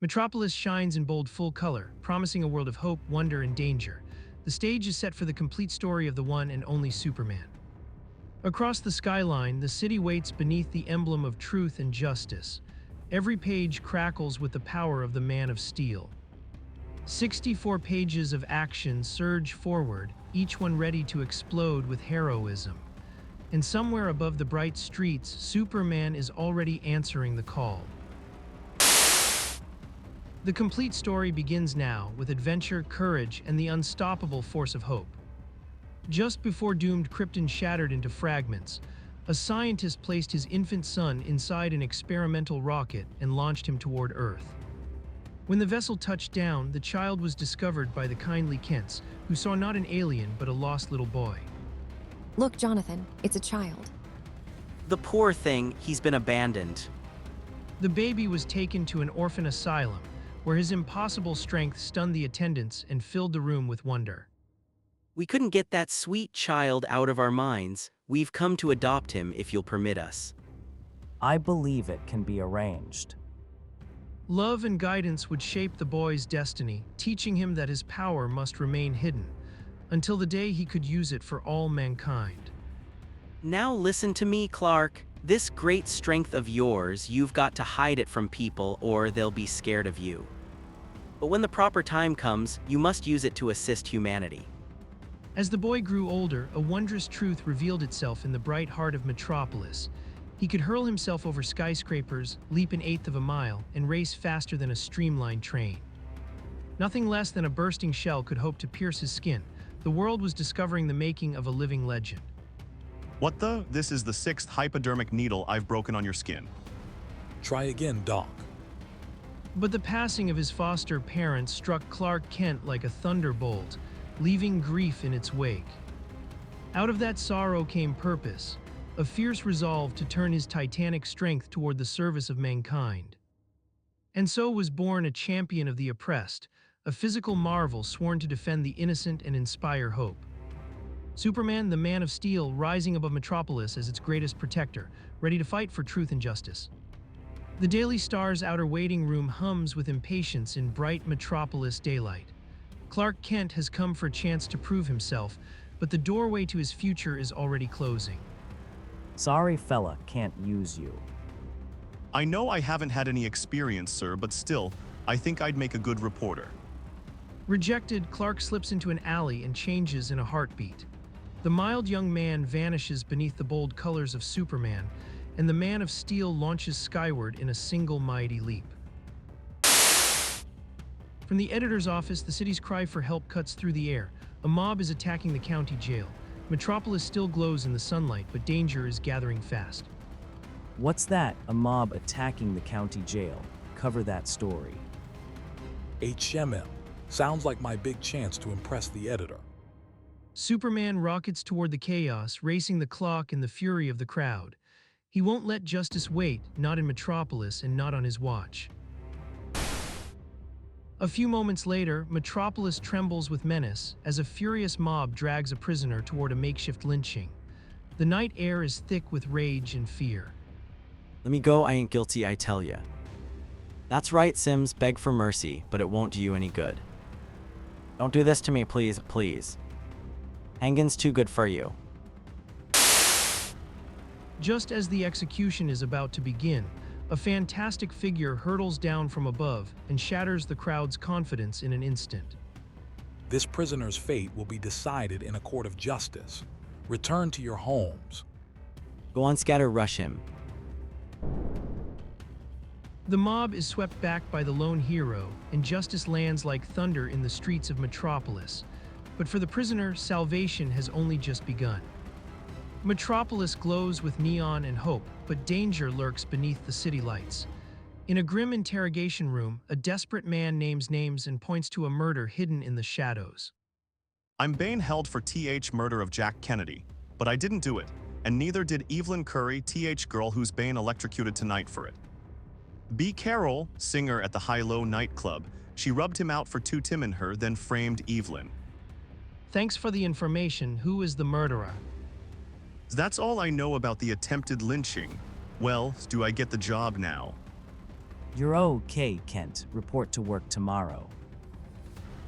Metropolis shines in bold full color, promising a world of hope, wonder, and danger. The stage is set for the complete story of the one and only Superman. Across the skyline, the city waits beneath the emblem of truth and justice. Every page crackles with the power of the Man of Steel. 64 pages of action surge forward, each one ready to explode with heroism. And somewhere above the bright streets, Superman is already answering the call. The complete story begins now, with adventure, courage, and the unstoppable force of hope. Just before doomed Krypton shattered into fragments, a scientist placed his infant son inside an experimental rocket and launched him toward Earth. When the vessel touched down, the child was discovered by the kindly Kents, who saw not an alien but a lost little boy. Look, Jonathan, it's a child. The poor thing, he's been abandoned. The baby was taken to an orphan asylum, where his impossible strength stunned the attendants and filled the room with wonder. We couldn't get that sweet child out of our minds. We've come to adopt him if you'll permit us. I believe it can be arranged. Love and guidance would shape the boy's destiny, teaching him that his power must remain hidden, until the day he could use it for all mankind. Now listen to me, Clark. This great strength of yours, you've got to hide it from people or they'll be scared of you. But when the proper time comes, you must use it to assist humanity. As the boy grew older, a wondrous truth revealed itself in the bright heart of Metropolis. He could hurl himself over skyscrapers, leap an eighth of a mile, and race faster than a streamlined train. Nothing less than a bursting shell could hope to pierce his skin. The world was discovering the making of a living legend. What the? This is the 6th hypodermic needle I've broken on your skin. Try again, Doc. But the passing of his foster parents struck Clark Kent like a thunderbolt, leaving grief in its wake. Out of that sorrow came purpose, a fierce resolve to turn his titanic strength toward the service of mankind. And so was born a champion of the oppressed, a physical marvel sworn to defend the innocent and inspire hope. Superman, the Man of Steel, rising above Metropolis as its greatest protector, ready to fight for truth and justice. The Daily Star's outer waiting room hums with impatience in bright Metropolis daylight. Clark Kent has come for a chance to prove himself, but the doorway to his future is already closing. Sorry fella, can't use you. I know I haven't had any experience, sir, but still, I think I'd make a good reporter. Rejected, Clark slips into an alley and changes in a heartbeat. The mild young man vanishes beneath the bold colors of Superman, and the Man of Steel launches skyward in a single mighty leap. From the editor's office, the city's cry for help cuts through the air. A mob is attacking the county jail. Metropolis still glows in the sunlight, but danger is gathering fast. What's that? A mob attacking the county jail. Cover that story. HMM. Sounds like my big chance to impress the editor. Superman rockets toward the chaos, racing the clock in the fury of the crowd. He won't let justice wait, not in Metropolis and not on his watch. A few moments later, Metropolis trembles with menace as a furious mob drags a prisoner toward a makeshift lynching. The night air is thick with rage and fear. Let me go, I ain't guilty, I tell ya. That's right, Sims, beg for mercy, but it won't do you any good. Don't do this to me, please, please. Hanging's too good for you. Just as the execution is about to begin, a fantastic figure hurtles down from above and shatters the crowd's confidence in an instant. This prisoner's fate will be decided in a court of justice. Return to your homes. Go on, scatter, rush him. The mob is swept back by the lone hero, and justice lands like thunder in the streets of Metropolis. But for the prisoner, salvation has only just begun. Metropolis glows with neon and hope, but danger lurks beneath the city lights. In a grim interrogation room, a desperate man names names and points to a murder hidden in the shadows. I'm Bane, held for TH murder of Jack Kennedy, but I didn't do it, and neither did Evelyn Curry, TH girl who's Bane electrocuted tonight for it. B. Carroll, singer at the High-Low nightclub, she rubbed him out for too Tim and her, then framed Evelyn. Thanks for the information. Who is the murderer? That's all I know about the attempted lynching. Well, do I get the job now? You're okay, Kent. Report to work tomorrow.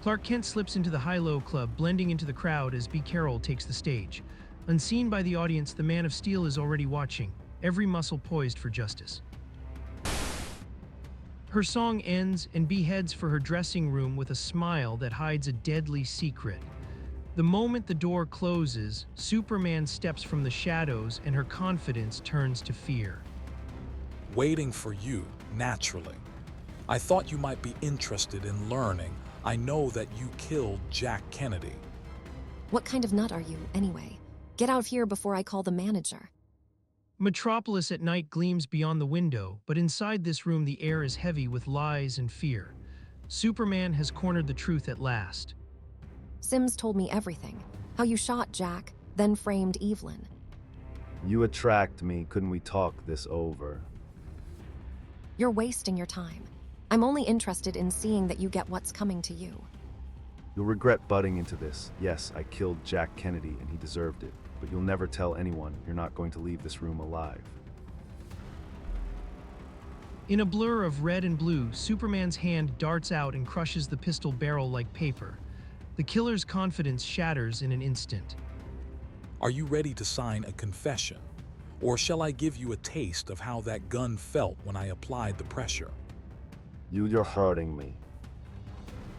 Clark Kent slips into the high-low club, blending into the crowd as B. Carroll takes the stage. Unseen by the audience, the Man of Steel is already watching, every muscle poised for justice. Her song ends, and B heads for her dressing room with a smile that hides a deadly secret. The moment the door closes, Superman steps from the shadows and her confidence turns to fear. Waiting for you, naturally. I thought you might be interested in learning. I know that you killed Jack Kennedy. What kind of nut are you, anyway? Get out here before I call the manager. Metropolis at night gleams beyond the window, but inside this room the air is heavy with lies and fear. Superman has cornered the truth at last. Sims told me everything. How you shot Jack, then framed Evelyn. You attract me. Couldn't we talk this over? You're wasting your time. I'm only interested in seeing that you get what's coming to you. You'll regret butting into this. Yes, I killed Jack Kennedy and he deserved it. But you'll never tell anyone. You're not going to leave this room alive. In a blur of red and blue, Superman's hand darts out and crushes the pistol barrel like paper. The killer's confidence shatters in an instant. Are you ready to sign a confession? Or shall I give you a taste of how that gun felt when I applied the pressure? You're hurting me.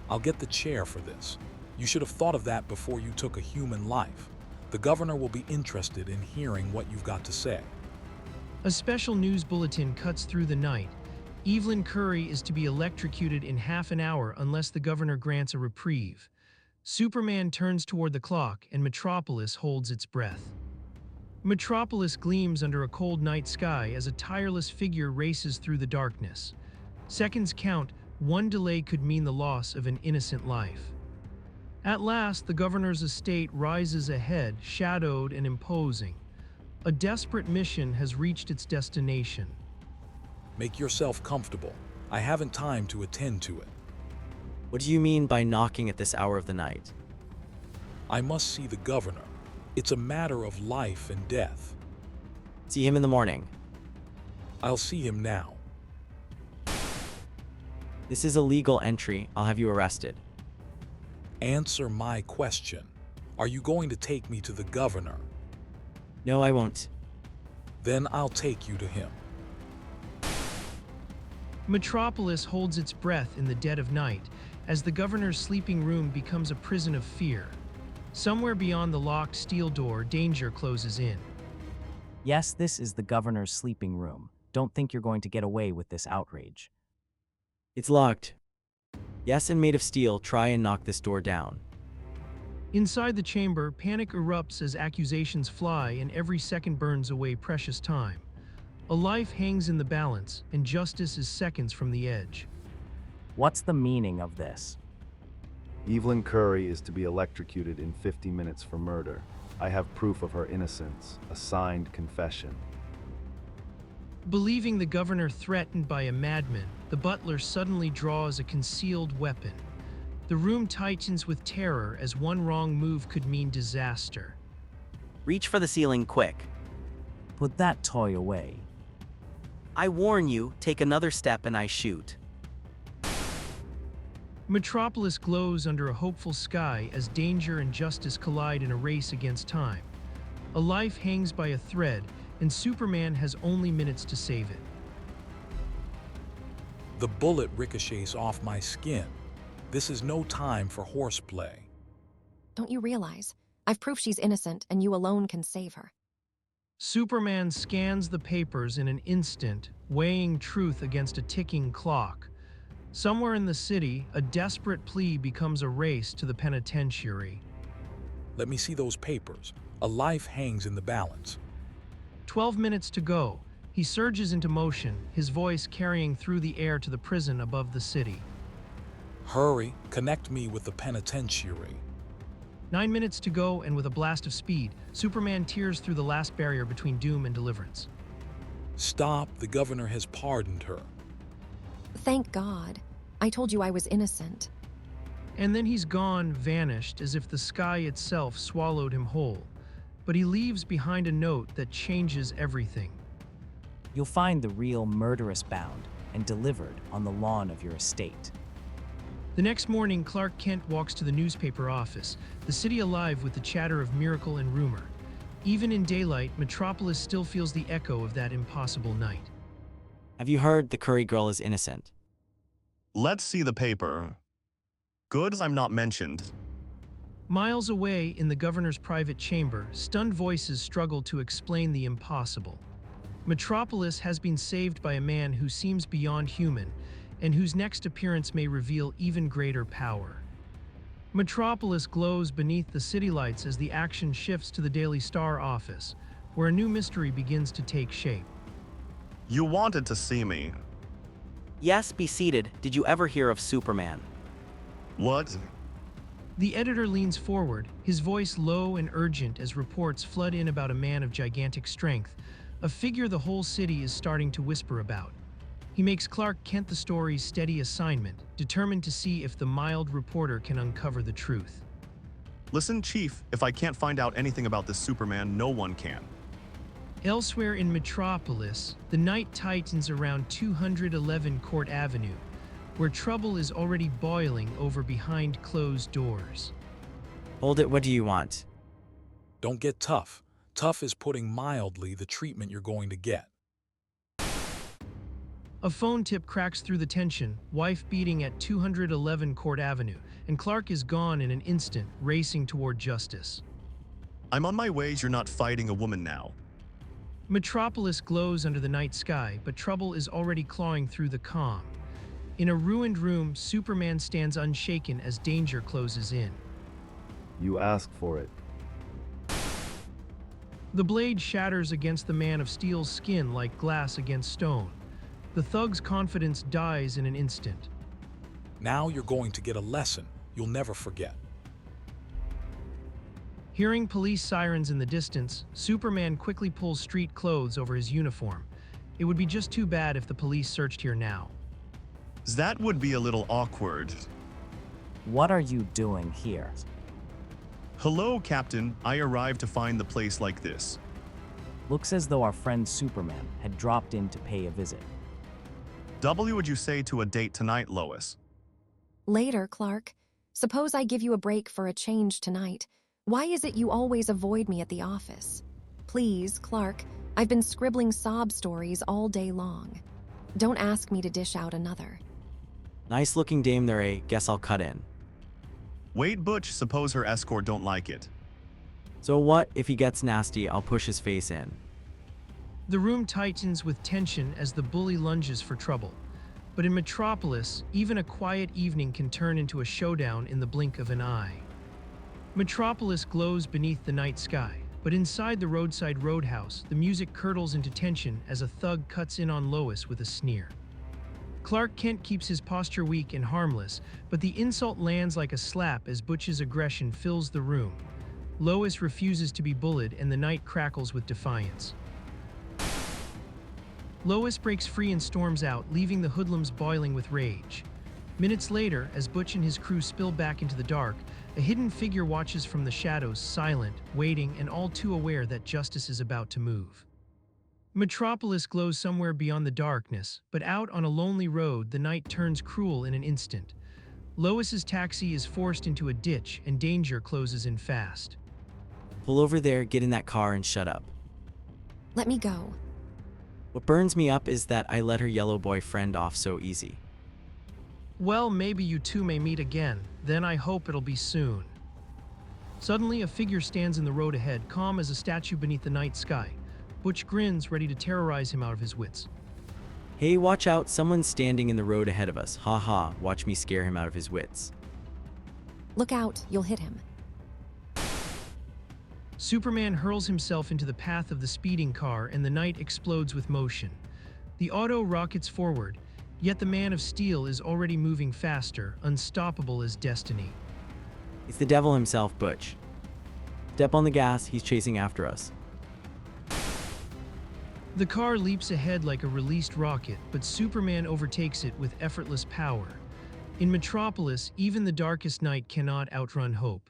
I'll get the chair for this. You should have thought of that before you took a human life. The governor will be interested in hearing what you've got to say. A special news bulletin cuts through the night. Evelyn Curry is to be electrocuted in half an hour unless the governor grants a reprieve. Superman turns toward the clock and Metropolis holds its breath. Metropolis gleams under a cold night sky as a tireless figure races through the darkness. Seconds count, one delay could mean the loss of an innocent life. At last, the governor's estate rises ahead, shadowed and imposing. A desperate mission has reached its destination. Make yourself comfortable. I haven't time to attend to it. What do you mean by knocking at this hour of the night? I must see the governor. It's a matter of life and death. See him in the morning. I'll see him now. This is a legal entry. I'll have you arrested. Answer my question. Are you going to take me to the governor? No, I won't. Then I'll take you to him. Metropolis holds its breath in the dead of night as the governor's sleeping room becomes a prison of fear. Somewhere beyond the locked steel door, danger closes in. Yes, this is the governor's sleeping room. Don't think you're going to get away with this outrage. It's locked. Yes, and made of steel. Try and knock this door down. Inside the chamber, panic erupts as accusations fly and every second burns away precious time. A life hangs in the balance, and justice is seconds from the edge. What's the meaning of this? Evelyn Curry is to be electrocuted in 50 minutes for murder. I have proof of her innocence, a signed confession. Believing the governor threatened by a madman, the butler suddenly draws a concealed weapon. The room tightens with terror as one wrong move could mean disaster. Reach for the ceiling quick. Put that toy away. I warn you, take another step and I shoot. Metropolis glows under a hopeful sky as danger and justice collide in a race against time. A life hangs by a thread, and Superman has only minutes to save it. The bullet ricochets off my skin. This is no time for horseplay. Don't you realize? I've proof she's innocent and you alone can save her. Superman scans the papers in an instant, weighing truth against a ticking clock. Somewhere in the city, a desperate plea becomes a race to the penitentiary. Let me see those papers. A life hangs in the balance. 12 minutes to go. He surges into motion, his voice carrying through the air to the prison above the city. Hurry, connect me with the penitentiary. 9 minutes to go, and with a blast of speed, Superman tears through the last barrier between doom and deliverance. Stop, the governor has pardoned her. Thank God. I told you I was innocent. And then he's gone, vanished, as if the sky itself swallowed him whole. But he leaves behind a note that changes everything. You'll find the real murderous bound. and delivered on the lawn of your estate. The next morning, Clark Kent walks to the newspaper office, the city alive with the chatter of miracle and rumor. Even in daylight, Metropolis still feels the echo of that impossible night. Have you heard the Curry girl is innocent? Let's see the paper. Good, I'm not mentioned. Miles away, in the governor's private chamber, stunned voices struggle to explain the impossible. Metropolis has been saved by a man who seems beyond human, and whose next appearance may reveal even greater power. Metropolis glows beneath the city lights as the action shifts to the Daily Star office, where a new mystery begins to take shape. You wanted to see me. Yes, be seated. Did you ever hear of Superman? What? The editor leans forward, his voice low and urgent as reports flood in about a man of gigantic strength, a figure the whole city is starting to whisper about. He makes Clark Kent the story's steady assignment, determined to see if the mild reporter can uncover the truth. Listen, Chief, if I can't find out anything about this Superman, no one can. Elsewhere in Metropolis, the night tightens around 211 Court Avenue, where trouble is already boiling over behind closed doors. Hold it, what do you want? Don't get tough. Tough is putting mildly the treatment you're going to get. A phone tip cracks through the tension, wife beating at 211 Court Avenue, and Clark is gone in an instant, racing toward justice. I'm on my way, you're not fighting a woman now. Metropolis glows under the night sky, but trouble is already clawing through the calm. In a ruined room, Superman stands unshaken as danger closes in. You asked for it. The blade shatters against the Man of Steel's skin like glass against stone. The thug's confidence dies in an instant. Now you're going to get a lesson you'll never forget. Hearing police sirens in the distance, Superman quickly pulls street clothes over his uniform. It would be just too bad if the police searched here now. That would be a little awkward. What are you doing here? Hello, Captain. I arrived to find the place like this. Looks as though our friend Superman had dropped in to pay a visit. What would you say to a date tonight, Lois? Later, Clark. Suppose I give you a break for a change tonight. Why is it you always avoid me at the office? Please, Clark, I've been scribbling sob stories all day long. Don't ask me to dish out another. Nice looking dame there, eh? Guess I'll cut in. Wait, Butch, suppose her escort don't like it. So what? If he gets nasty, I'll push his face in. The room tightens with tension as the bully lunges for trouble. But in Metropolis, even a quiet evening can turn into a showdown in the blink of an eye. Metropolis glows beneath the night sky, but inside the roadside roadhouse, the music curdles into tension as a thug cuts in on Lois with a sneer. Clark Kent keeps his posture weak and harmless, but the insult lands like a slap as Butch's aggression fills the room. Lois refuses to be bullied and the night crackles with defiance. Lois breaks free and storms out, leaving the hoodlums boiling with rage. Minutes later, as Butch and his crew spill back into the dark, a hidden figure watches from the shadows, silent, waiting, and all too aware that justice is about to move. Metropolis glows somewhere beyond the darkness, but out on a lonely road, the night turns cruel in an instant. Lois's taxi is forced into a ditch, and danger closes in fast. Pull over there, get in that car, and shut up. Let me go. What burns me up is that I let her yellow boyfriend off so easy. Well, maybe you two may meet again, then I hope it'll be soon. Suddenly, a figure stands in the road ahead, calm as a statue beneath the night sky. Butch grins, ready to terrorize him out of his wits. Hey, watch out, someone's standing in the road ahead of us. Ha ha, watch me scare him out of his wits. Look out, you'll hit him. Superman hurls himself into the path of the speeding car and the night explodes with motion. The auto rockets forward, yet the Man of Steel is already moving faster, unstoppable as destiny. It's the devil himself, Butch. Step on the gas, he's chasing after us. The car leaps ahead like a released rocket, but Superman overtakes it with effortless power. In Metropolis, even the darkest night cannot outrun hope.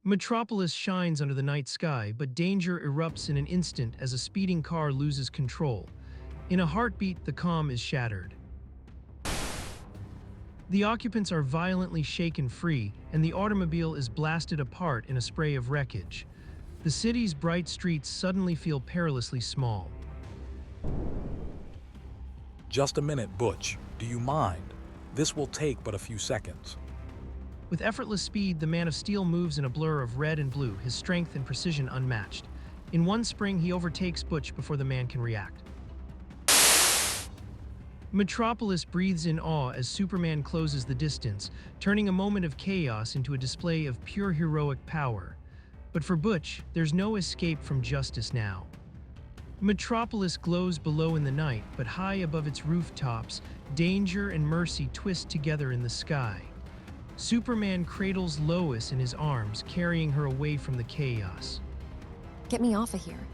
Metropolis shines under the night sky, but danger erupts in an instant as a speeding car loses control. In a heartbeat, the calm is shattered. The occupants are violently shaken free, and the automobile is blasted apart in a spray of wreckage. The city's bright streets suddenly feel perilously small. Just a minute, Butch. Do you mind? This will take but a few seconds. With effortless speed, the Man of Steel moves in a blur of red and blue, his strength and precision unmatched. In one spring, he overtakes Butch before the man can react. Metropolis breathes in awe as Superman closes the distance, turning a moment of chaos into a display of pure heroic power. But for Butch, there's no escape from justice now. Metropolis glows below in the night, but high above its rooftops, danger and mercy twist together in the sky. Superman cradles Lois in his arms, carrying her away from the chaos. Get me off of here.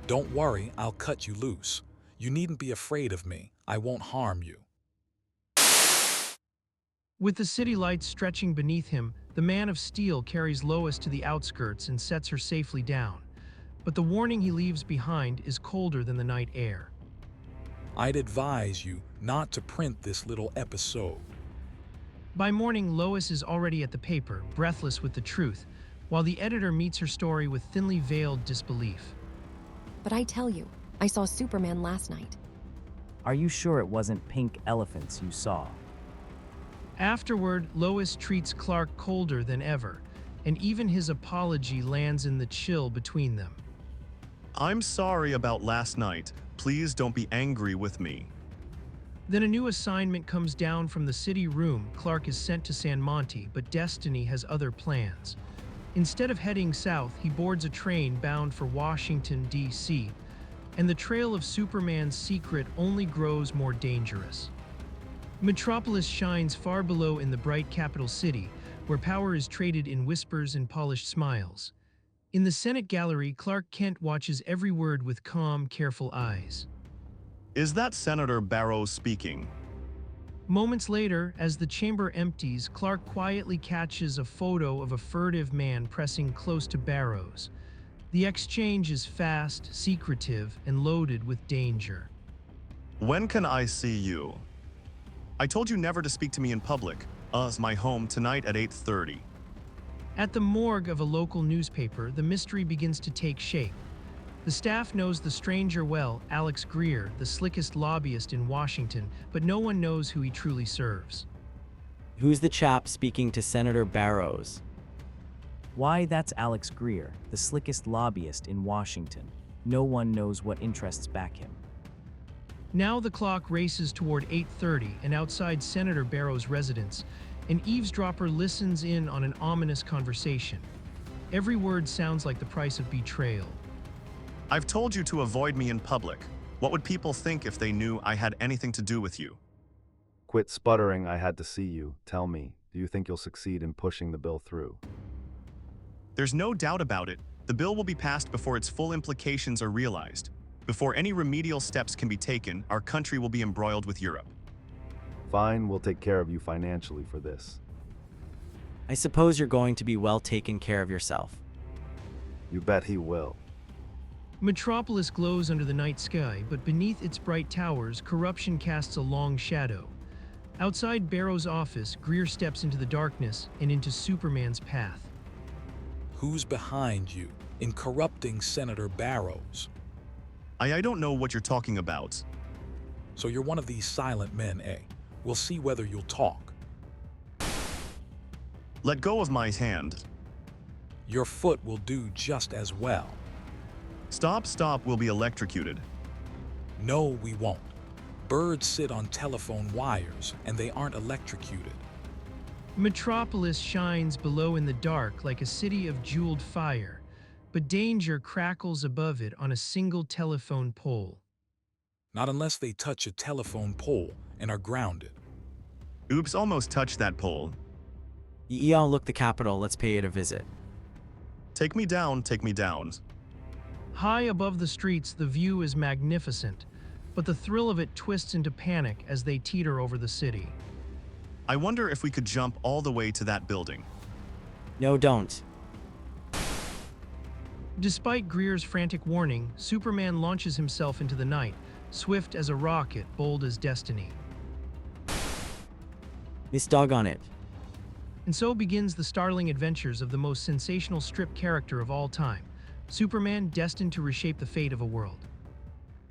Don't worry, I'll cut you loose. You needn't be afraid of me. I won't harm you. With the city lights stretching beneath him, the Man of Steel carries Lois to the outskirts and sets her safely down. But the warning he leaves behind is colder than the night air. I'd advise you not to print this little episode. By morning, Lois is already at the paper, breathless with the truth, while the editor meets her story with thinly veiled disbelief. But I tell you, I saw Superman last night. Are you sure it wasn't pink elephants you saw? Afterward, Lois treats Clark colder than ever, and even his apology lands in the chill between them. I'm sorry about last night. Please don't be angry with me. Then a new assignment comes down from the city room. Clark is sent to San Monte, but destiny has other plans. Instead of heading south, he boards a train bound for Washington, D.C., and the trail of Superman's secret only grows more dangerous. Metropolis shines far below in the bright capital city, where power is traded in whispers and polished smiles. In the Senate gallery, Clark Kent watches every word with calm, careful eyes. Is that Senator Barrows speaking? Moments later, as the chamber empties, Clark quietly catches a photo of a furtive man pressing close to Barrows. The exchange is fast, secretive, and loaded with danger. When can I see you? I told you never to speak to me in public. My home tonight at 8:30. At the morgue of a local newspaper, the mystery begins to take shape. The staff knows the stranger well, Alex Greer, the slickest lobbyist in Washington, but no one knows who he truly serves. Who's the chap speaking to Senator Barrows? Why, that's Alex Greer, the slickest lobbyist in Washington. No one knows what interests back him. Now the clock races toward 8:30, and outside Senator Barrows' residence, an eavesdropper listens in on an ominous conversation. Every word sounds like the price of betrayal. I've told you to avoid me in public. What would people think if they knew I had anything to do with you? Quit sputtering, I had to see you. Tell me, do you think you'll succeed in pushing the bill through? There's no doubt about it. The bill will be passed before its full implications are realized. Before any remedial steps can be taken, our country will be embroiled with Europe. Fine, we'll take care of you financially for this. I suppose you're going to be well taken care of yourself. You bet he will. Metropolis glows under the night sky, but beneath its bright towers, corruption casts a long shadow. Outside Barrows' office, Greer steps into the darkness and into Superman's path. Who's behind you in corrupting Senator Barrows? I don't know what you're talking about. So you're one of these silent men, eh? We'll see whether you'll talk. Let go of my hand. Your foot will do just as well. Stop, we'll be electrocuted. No, we won't. Birds sit on telephone wires, and they aren't electrocuted. Metropolis shines below in the dark like a city of jeweled fire, but danger crackles above it on a single telephone pole. Not unless they touch a telephone pole and are grounded. Oops, almost touched that pole. Y'all look the capital, let's pay it a visit. Take me down, take me down. High above the streets, the view is magnificent, but the thrill of it twists into panic as they teeter over the city. I wonder if we could jump all the way to that building. No, don't. Despite Greer's frantic warning, Superman launches himself into the night, swift as a rocket, bold as destiny. Miss Doggone it. And so begins the startling adventures of the most sensational strip character of all time, Superman, destined to reshape the fate of a world.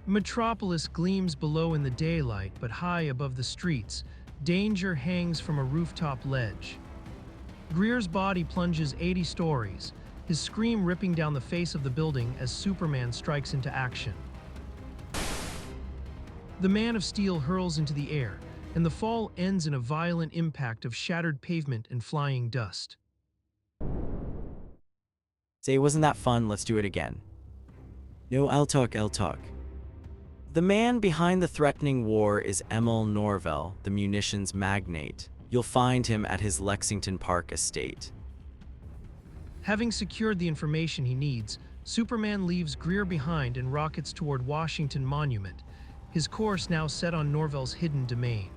Metropolis gleams below in the daylight, but high above the streets, danger hangs from a rooftop ledge. Greer's body plunges 80 stories, his scream ripping down the face of the building as Superman strikes into action. The Man of Steel hurls into the air, and the fall ends in a violent impact of shattered pavement and flying dust. Say, wasn't that fun? Let's do it again. No, I'll talk. The man behind the threatening war is Emil Norvell, the munitions magnate. You'll find him at his Lexington Park estate. Having secured the information he needs, Superman leaves Greer behind and rockets toward Washington Monument, his course now set on Norvell's hidden domain.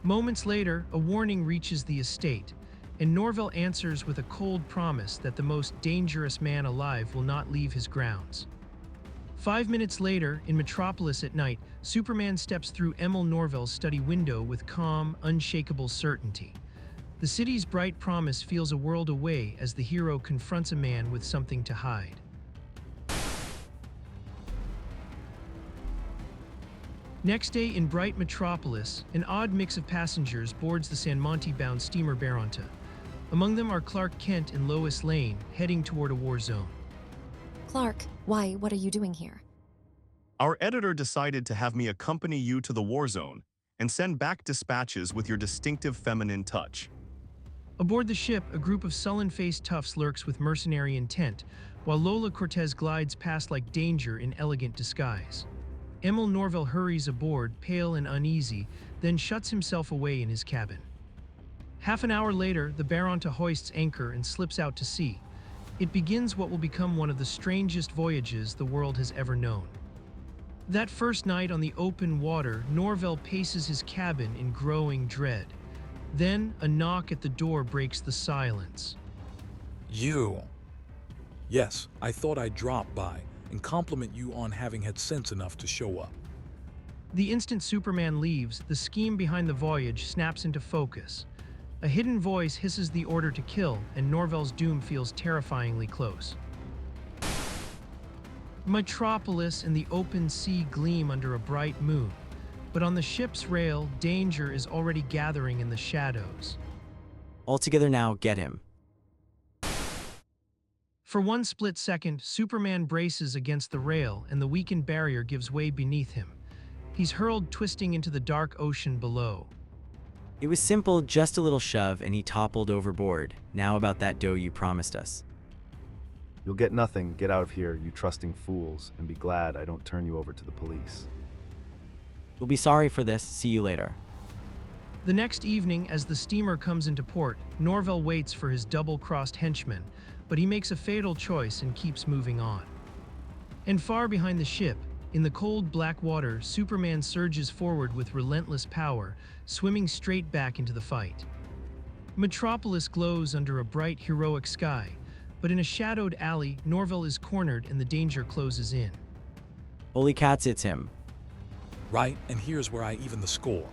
Moments later, a warning reaches the estate, and Norvell answers with a cold promise that the most dangerous man alive will not leave his grounds. 5 minutes later, in Metropolis at night, Superman steps through Emil Norvell's study window with calm, unshakable certainty. The city's bright promise feels a world away as the hero confronts a man with something to hide. Next day in bright Metropolis, an odd mix of passengers boards the San Monte-bound steamer Baronta. Among them are Clark Kent and Lois Lane, heading toward a war zone. Clark, why? What are you doing here? Our editor decided to have me accompany you to the war zone and send back dispatches with your distinctive feminine touch. Aboard the ship, a group of sullen-faced toughs lurks with mercenary intent, while Lola Cortez glides past like danger in elegant disguise. Emil Norvell hurries aboard, pale and uneasy, then shuts himself away in his cabin. Half an hour later, the Baronta hoists anchor and slips out to sea. It begins what will become one of the strangest voyages the world has ever known. That first night on the open water, Norvell paces his cabin in growing dread. Then, a knock at the door breaks the silence. You. Yes, I thought I'd drop by and compliment you on having had sense enough to show up. The instant Superman leaves, the scheme behind the voyage snaps into focus. A hidden voice hisses the order to kill, and Norvell's doom feels terrifyingly close. Metropolis and the open sea gleam under a bright moon, but on the ship's rail, danger is already gathering in the shadows. All together now, get him. For one split second, Superman braces against the rail, and the weakened barrier gives way beneath him. He's hurled twisting into the dark ocean below. It was simple, just a little shove, and he toppled overboard. Now about that dough you promised us. You'll get nothing. Get out of here, you trusting fools, and be glad I don't turn you over to the police. You'll be sorry for this. See you later. The next evening, as the steamer comes into port, Norvell waits for his double-crossed henchman, but he makes a fatal choice and keeps moving on. And far behind the ship, in the cold black water, Superman surges forward with relentless power, swimming straight back into the fight. Metropolis glows under a bright, heroic sky, but in a shadowed alley, Norvell is cornered and the danger closes in. Holy cats, it's him. Right, and here's where I even the score.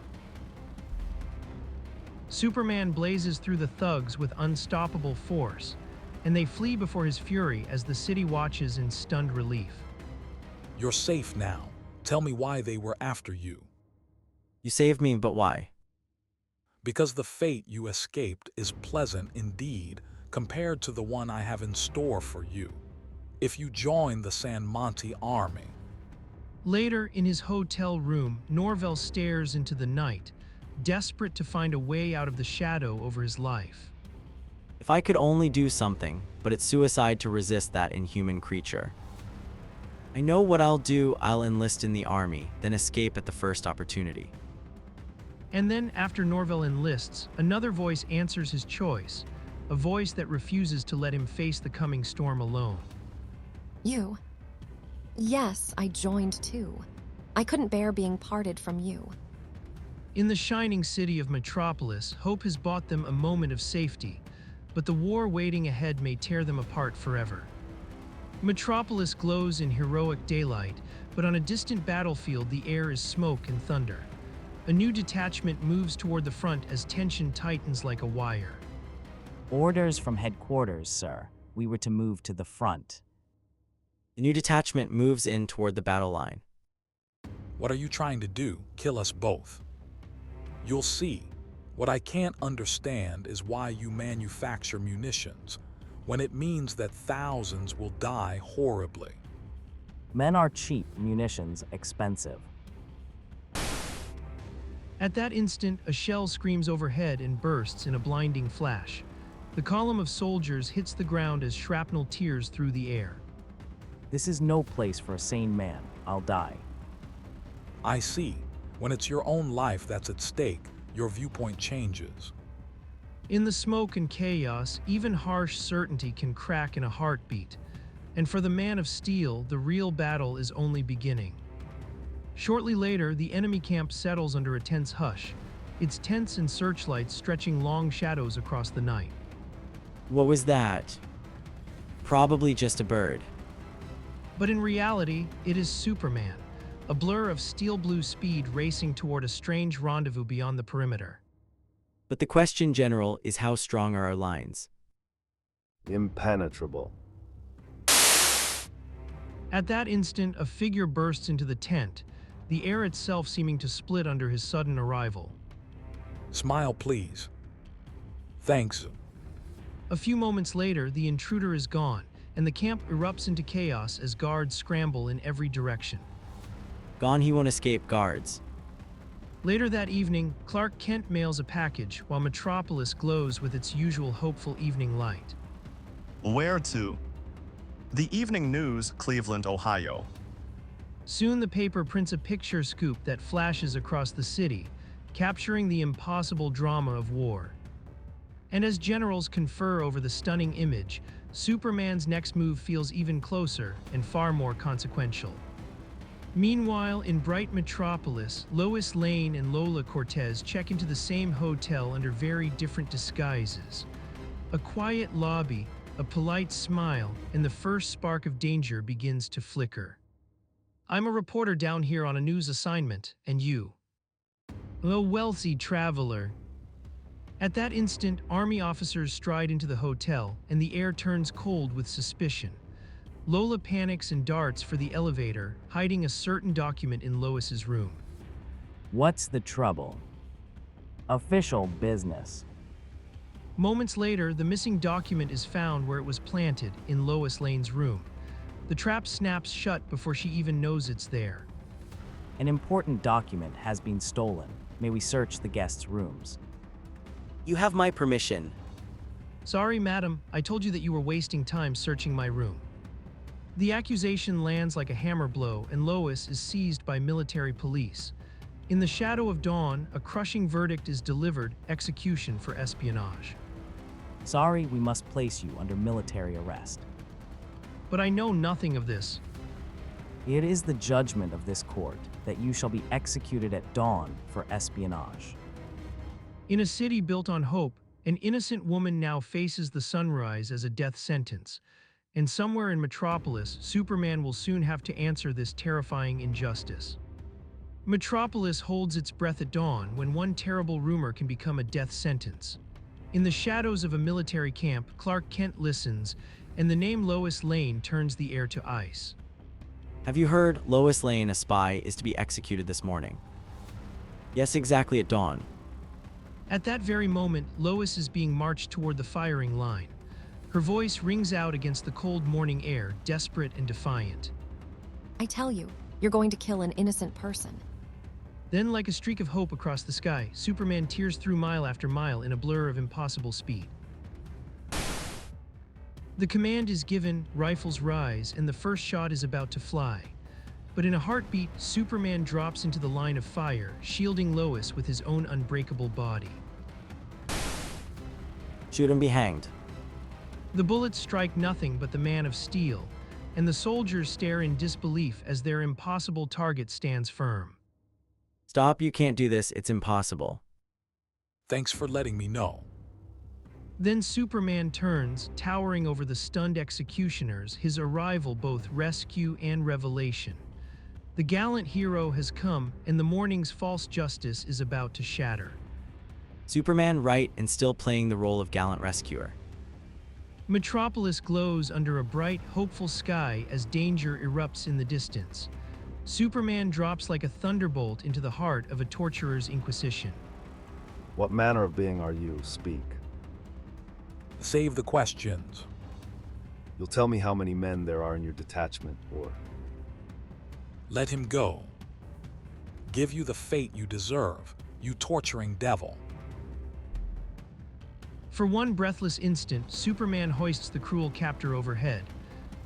Superman blazes through the thugs with unstoppable force, and they flee before his fury as the city watches in stunned relief. You're safe now. Tell me why they were after you. You saved me, but why? Because the fate you escaped is pleasant indeed compared to the one I have in store for you. If you join the San Monte army. Later, in his hotel room, Norvell stares into the night, desperate to find a way out of the shadow over his life. If I could only do something, but it's suicide to resist that inhuman creature. I know what I'll do. I'll enlist in the army, then escape at the first opportunity. And then, after Norvell enlists, another voice answers his choice, a voice that refuses to let him face the coming storm alone. You? Yes, I joined too. I couldn't bear being parted from you. In the shining city of Metropolis, hope has bought them a moment of safety, but the war waiting ahead may tear them apart forever. Metropolis glows in heroic daylight, but on a distant battlefield the air is smoke and thunder. A new detachment moves toward the front as tension tightens like a wire. Orders from headquarters, sir. We were to move to the front. The new detachment moves in toward the battle line. What are you trying to do? Kill us both? You'll see. What I can't understand is why you manufacture munitions, when it means that thousands will die horribly. Men are cheap, munitions expensive. At that instant, a shell screams overhead and bursts in a blinding flash. The column of soldiers hits the ground as shrapnel tears through the air. This is no place for a sane man. I'll die. I see. When it's your own life that's at stake, your viewpoint changes. In the smoke and chaos, even harsh certainty can crack in a heartbeat. And for the man of steel, the real battle is only beginning. Shortly later, the enemy camp settles under a tense hush, its tents and searchlights stretching long shadows across the night. What was that? Probably just a bird. But in reality, it is Superman, a blur of steel blue speed racing toward a strange rendezvous beyond the perimeter. But the question, General, is how strong are our lines? Impenetrable. At that instant, a figure bursts into the tent, the air itself seeming to split under his sudden arrival. Smile, please. Thanks. A few moments later, the intruder is gone, and the camp erupts into chaos as guards scramble in every direction. Gone, he won't escape, guards. Later that evening, Clark Kent mails a package while Metropolis glows with its usual hopeful evening light. Where to? The Evening News, Cleveland, Ohio. Soon the paper prints a picture scoop that flashes across the city, capturing the impossible drama of war. And as generals confer over the stunning image, Superman's next move feels even closer and far more consequential. Meanwhile, in bright Metropolis, Lois Lane and Lola Cortez check into the same hotel under very different disguises. A quiet lobby, a polite smile, and the first spark of danger begins to flicker. I'm a reporter down here on a news assignment, and you? A wealthy traveler. At that instant, army officers stride into the hotel, and the air turns cold with suspicion. Lola panics and darts for the elevator, hiding a certain document in Lois's room. What's the trouble? Official business. Moments later, the missing document is found where it was planted, in Lois Lane's room. The trap snaps shut before she even knows it's there. An important document has been stolen. May we search the guests' rooms? You have my permission. Sorry, madam, I told you that you were wasting time searching my room. The accusation lands like a hammer blow, and Lois is seized by military police. In the shadow of dawn, a crushing verdict is delivered: execution for espionage. Sorry, we must place you under military arrest. But I know nothing of this. It is the judgment of this court that you shall be executed at dawn for espionage. In a city built on hope, an innocent woman now faces the sunrise as a death sentence. And somewhere in Metropolis, Superman will soon have to answer this terrifying injustice. Metropolis holds its breath at dawn when one terrible rumor can become a death sentence. In the shadows of a military camp, Clark Kent listens, and the name Lois Lane turns the air to ice. Have you heard? Lois Lane, a spy, is to be executed this morning. Yes, exactly at dawn. At that very moment, Lois is being marched toward the firing line. Her voice rings out against the cold morning air, desperate and defiant. I tell you, you're going to kill an innocent person. Then, like a streak of hope across the sky, Superman tears through mile after mile in a blur of impossible speed. The command is given, rifles rise, and the first shot is about to fly. But in a heartbeat, Superman drops into the line of fire, shielding Lois with his own unbreakable body. Shoot and be hanged. The bullets strike nothing but the man of steel, and the soldiers stare in disbelief as their impossible target stands firm. Stop, you can't do this, it's impossible. Thanks for letting me know. Then Superman turns, towering over the stunned executioners, his arrival both rescue and revelation. The gallant hero has come, and the morning's false justice is about to shatter. Superman right and still playing the role of gallant rescuer. Metropolis glows under a bright, hopeful sky as danger erupts in the distance. Superman drops like a thunderbolt into the heart of a torturer's inquisition. What manner of being are you? Speak. Save the questions. You'll tell me how many men there are in your detachment, or... Let him go. Give you the fate you deserve, you torturing devil. For one breathless instant, Superman hoists the cruel captor overhead.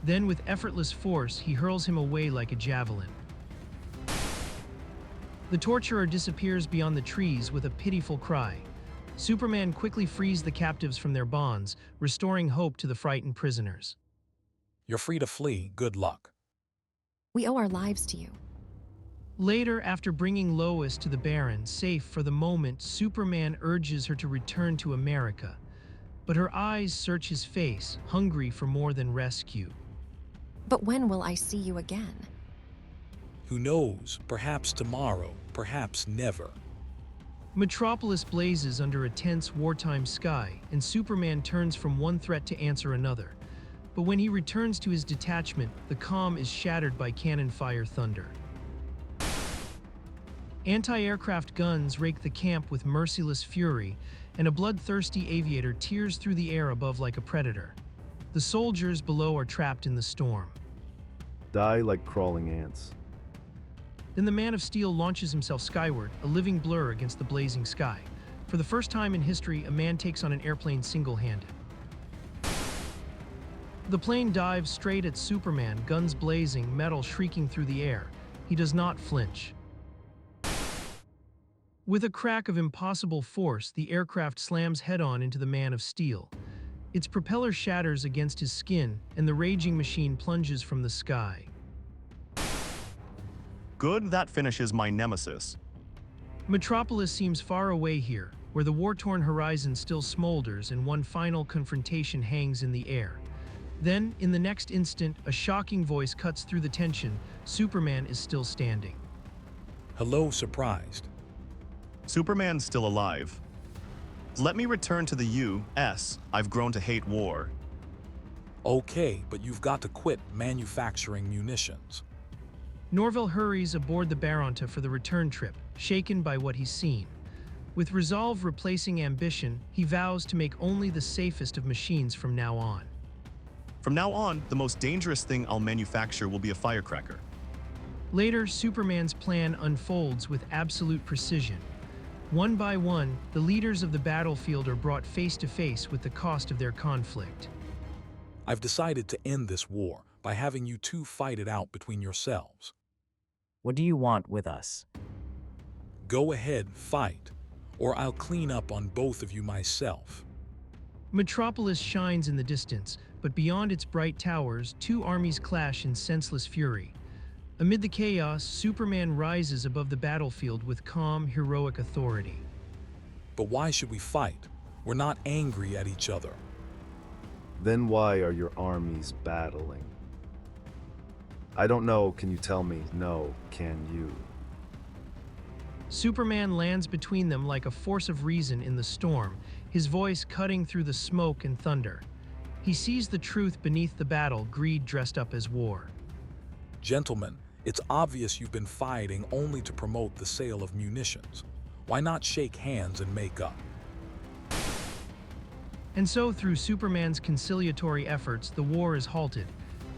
Then, with effortless force, he hurls him away like a javelin. The torturer disappears beyond the trees with a pitiful cry. Superman quickly frees the captives from their bonds, restoring hope to the frightened prisoners. You're free to flee. Good luck. We owe our lives to you. Later, after bringing Lois to the Baron, safe for the moment, Superman urges her to return to America. But her eyes search his face, hungry for more than rescue. But when will I see you again? Who knows? Perhaps tomorrow, perhaps never. Metropolis blazes under a tense wartime sky, and Superman turns from one threat to answer another. But when he returns to his detachment, the calm is shattered by cannon fire thunder. Anti-aircraft guns rake the camp with merciless fury, and a bloodthirsty aviator tears through the air above like a predator. The soldiers below are trapped in the storm. Die like crawling ants. Then the Man of Steel launches himself skyward, a living blur against the blazing sky. For the first time in history, a man takes on an airplane single-handed. The plane dives straight at Superman, guns blazing, metal shrieking through the air. He does not flinch. With a crack of impossible force, the aircraft slams head-on into the Man of Steel. Its propeller shatters against his skin, and the raging machine plunges from the sky. Good, that finishes my nemesis. Metropolis seems far away here, where the war-torn horizon still smolders and one final confrontation hangs in the air. Then, in the next instant, a shocking voice cuts through the tension. Superman is still standing. Hello, surprised. Superman's still alive. Let me return to the U.S. I've grown to hate war. Okay, but you've got to quit manufacturing munitions. Norville hurries aboard the Baronta for the return trip, shaken by what he's seen. With resolve replacing ambition, he vows to make only the safest of machines from now on. From now on, the most dangerous thing I'll manufacture will be a firecracker. Later, Superman's plan unfolds with absolute precision. One by one, the leaders of the battlefield are brought face to face with the cost of their conflict. I've decided to end this war by having you two fight it out between yourselves. What do you want with us? Go ahead, fight, or I'll clean up on both of you myself. Metropolis shines in the distance, but beyond its bright towers, two armies clash in senseless fury. Amid the chaos, Superman rises above the battlefield with calm, heroic authority. But why should we fight? We're not angry at each other. Then why are your armies battling? I don't know, can you tell me? No, can you? Superman lands between them like a force of reason in the storm, his voice cutting through the smoke and thunder. He sees the truth beneath the battle, greed dressed up as war. Gentlemen, it's obvious you've been fighting only to promote the sale of munitions. Why not shake hands and make up? And so, through Superman's conciliatory efforts, the war is halted.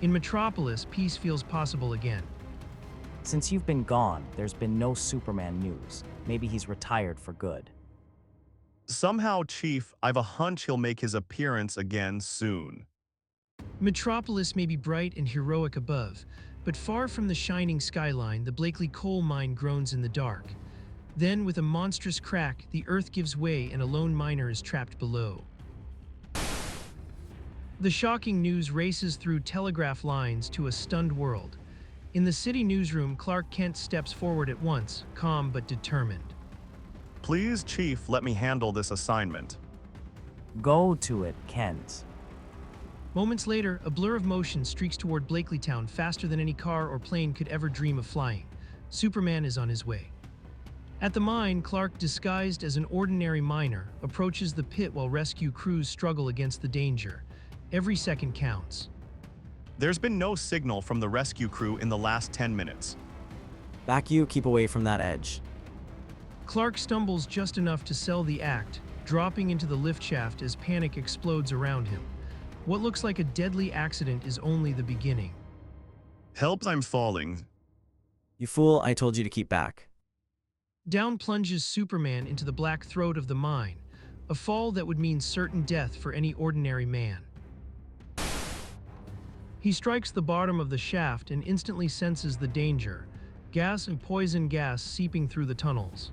In Metropolis, peace feels possible again. Since you've been gone, there's been no Superman news. Maybe he's retired for good. Somehow, Chief, I've a hunch he'll make his appearance again soon. Metropolis may be bright and heroic above, but far from the shining skyline, the Blakely coal mine groans in the dark. Then, with a monstrous crack, the earth gives way and a lone miner is trapped below. The shocking news races through telegraph lines to a stunned world. In the city newsroom, Clark Kent steps forward at once, calm but determined. Please, Chief, let me handle this assignment. Go to it, Kent. Moments later, a blur of motion streaks toward Blakelytown faster than any car or plane could ever dream of flying. Superman is on his way. At the mine, Clark, disguised as an ordinary miner, approaches the pit while rescue crews struggle against the danger. Every second counts. There's been no signal from the rescue crew in the last 10 minutes. Back you, keep away from that edge. Clark stumbles just enough to sell the act, dropping into the lift shaft as panic explodes around him. What looks like a deadly accident is only the beginning. Help, I'm falling. You fool, I told you to keep back. Down plunges Superman into the black throat of the mine, a fall that would mean certain death for any ordinary man. He strikes the bottom of the shaft and instantly senses the danger, gas and poison gas seeping through the tunnels.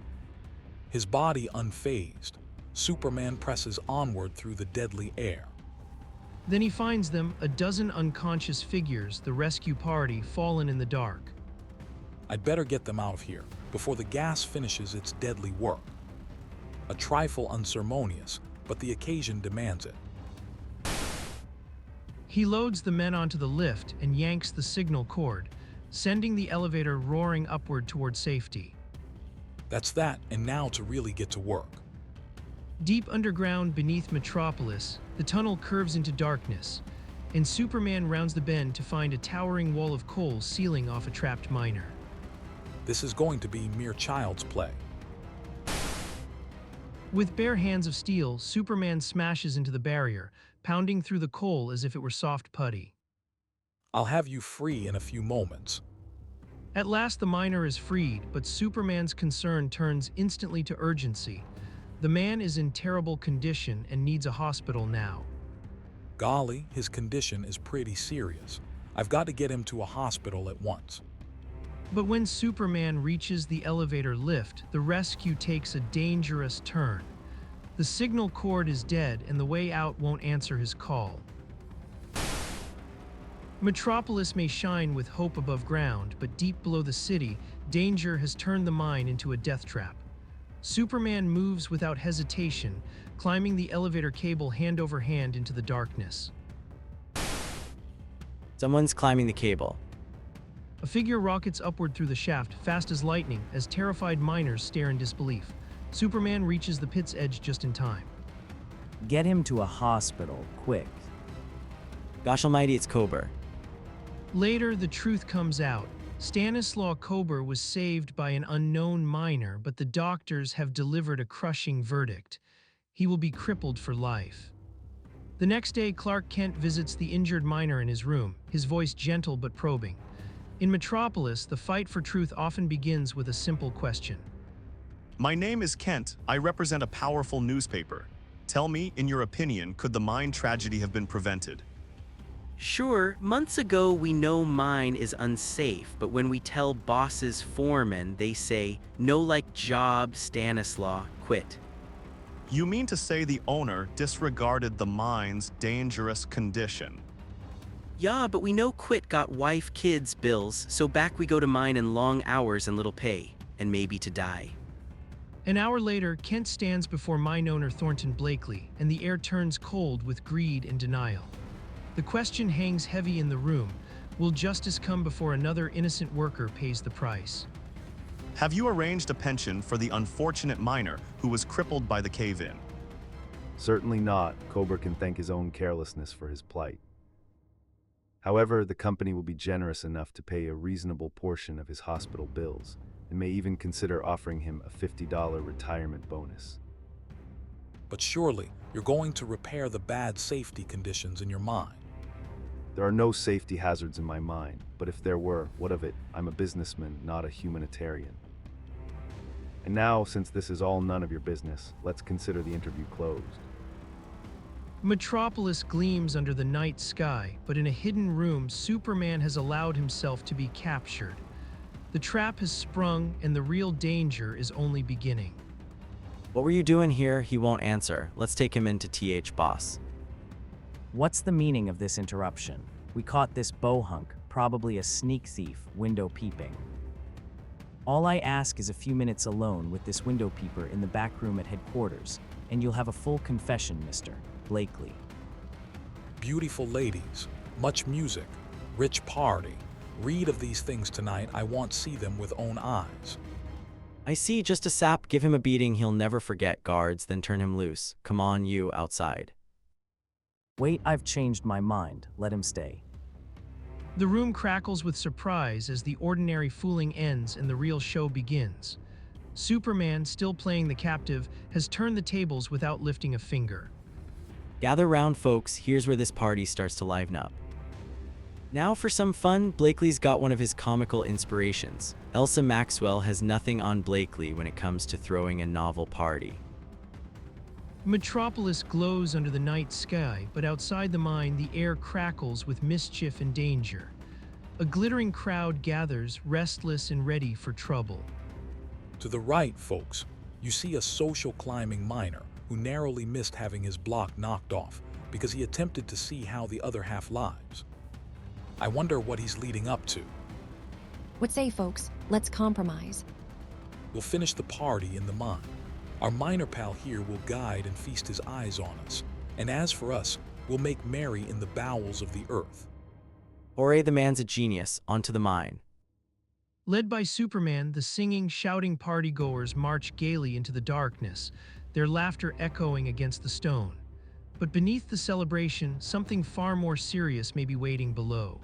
His body unfazed, Superman presses onward through the deadly air. Then he finds them, a dozen unconscious figures, the rescue party, fallen in the dark. I'd better get them out of here before the gas finishes its deadly work. A trifle unceremonious, but the occasion demands it. He loads the men onto the lift and yanks the signal cord, sending the elevator roaring upward toward safety. That's that, and now to really get to work. Deep underground beneath Metropolis, the tunnel curves into darkness, and Superman rounds the bend to find a towering wall of coal sealing off a trapped miner. This is going to be mere child's play. With bare hands of steel, Superman smashes into the barrier, pounding through the coal as if it were soft putty. I'll have you free in a few moments. At last the miner is freed, but Superman's concern turns instantly to urgency. The man is in terrible condition and needs a hospital now. Golly, his condition is pretty serious. I've got to get him to a hospital at once. But when Superman reaches the elevator lift, the rescue takes a dangerous turn. The signal cord is dead and the way out won't answer his call. Metropolis may shine with hope above ground, but deep below the city, danger has turned the mine into a death trap. Superman moves without hesitation, climbing the elevator cable hand over hand into the darkness. Someone's climbing the cable. A figure rockets upward through the shaft, fast as lightning, as terrified miners stare in disbelief. Superman reaches the pit's edge just in time. Get him to a hospital, quick. Gosh almighty, it's Kober. Later, the truth comes out. Stanislaw Kober was saved by an unknown miner, but the doctors have delivered a crushing verdict. He will be crippled for life. The next day, Clark Kent visits the injured miner in his room, his voice gentle but probing. In Metropolis, the fight for truth often begins with a simple question. My name is Kent. I represent a powerful newspaper. Tell me, in your opinion, could the mine tragedy have been prevented? Sure, months ago we know mine is unsafe, but when we tell bosses foreman, they say, no like job, Stanislaw, quit. You mean to say the owner disregarded the mine's dangerous condition? Yeah, but we know quit got wife, kids, bills, so back we go to mine in long hours and little pay, and maybe to die. An hour later, Kent stands before mine owner Thornton Blakely, and the air turns cold with greed and denial. The question hangs heavy in the room. Will justice come before another innocent worker pays the price? Have you arranged a pension for the unfortunate miner who was crippled by the cave-in? Certainly not. Kober can thank his own carelessness for his plight. However, the company will be generous enough to pay a reasonable portion of his hospital bills, and may even consider offering him a $50 retirement bonus. But surely, you're going to repair the bad safety conditions in your mine. There are no safety hazards in my mine, but if there were, what of it? I'm a businessman, not a humanitarian. And now, since this is all none of your business, let's consider the interview closed. Metropolis gleams under the night sky, but in a hidden room, Superman has allowed himself to be captured. The trap has sprung, and the real danger is only beginning. What were you doing here? He won't answer. Let's take him into TH, boss. What's the meaning of this interruption? We caught this bohunk, probably a sneak thief, window peeping. All I ask is a few minutes alone with this window peeper in the back room at headquarters, and you'll have a full confession, Mr. Blakely. Beautiful ladies, much music, rich party, Read of these things tonight. I want see them with own eyes. I see, just a sap, give him a beating he'll never forget, guards, then turn him loose. Come on, you, outside. Wait, I've changed my mind. Let him stay. The room crackles with surprise as the ordinary fooling ends and the real show begins. Superman, still playing the captive, has turned the tables without lifting a finger. Gather round, folks, here's where this party starts to liven up. Now for some fun, Blakely's got one of his comical inspirations. Elsa Maxwell has nothing on Blakely when it comes to throwing a novel party. Metropolis glows under the night sky, but outside the mine the air crackles with mischief and danger. A glittering crowd gathers, restless and ready for trouble. To the right, folks, you see a social climbing miner who narrowly missed having his block knocked off because he attempted to see how the other half lives. I wonder what he's leading up to. What say, folks? Let's compromise. We'll finish the party in the mine. Our miner pal here will guide and feast his eyes on us. And as for us, we'll make merry in the bowels of the earth. Jorge the man's a genius, onto the mine. Led by Superman, the singing, shouting partygoers march gaily into the darkness, their laughter echoing against the stone. But beneath the celebration, something far more serious may be waiting below.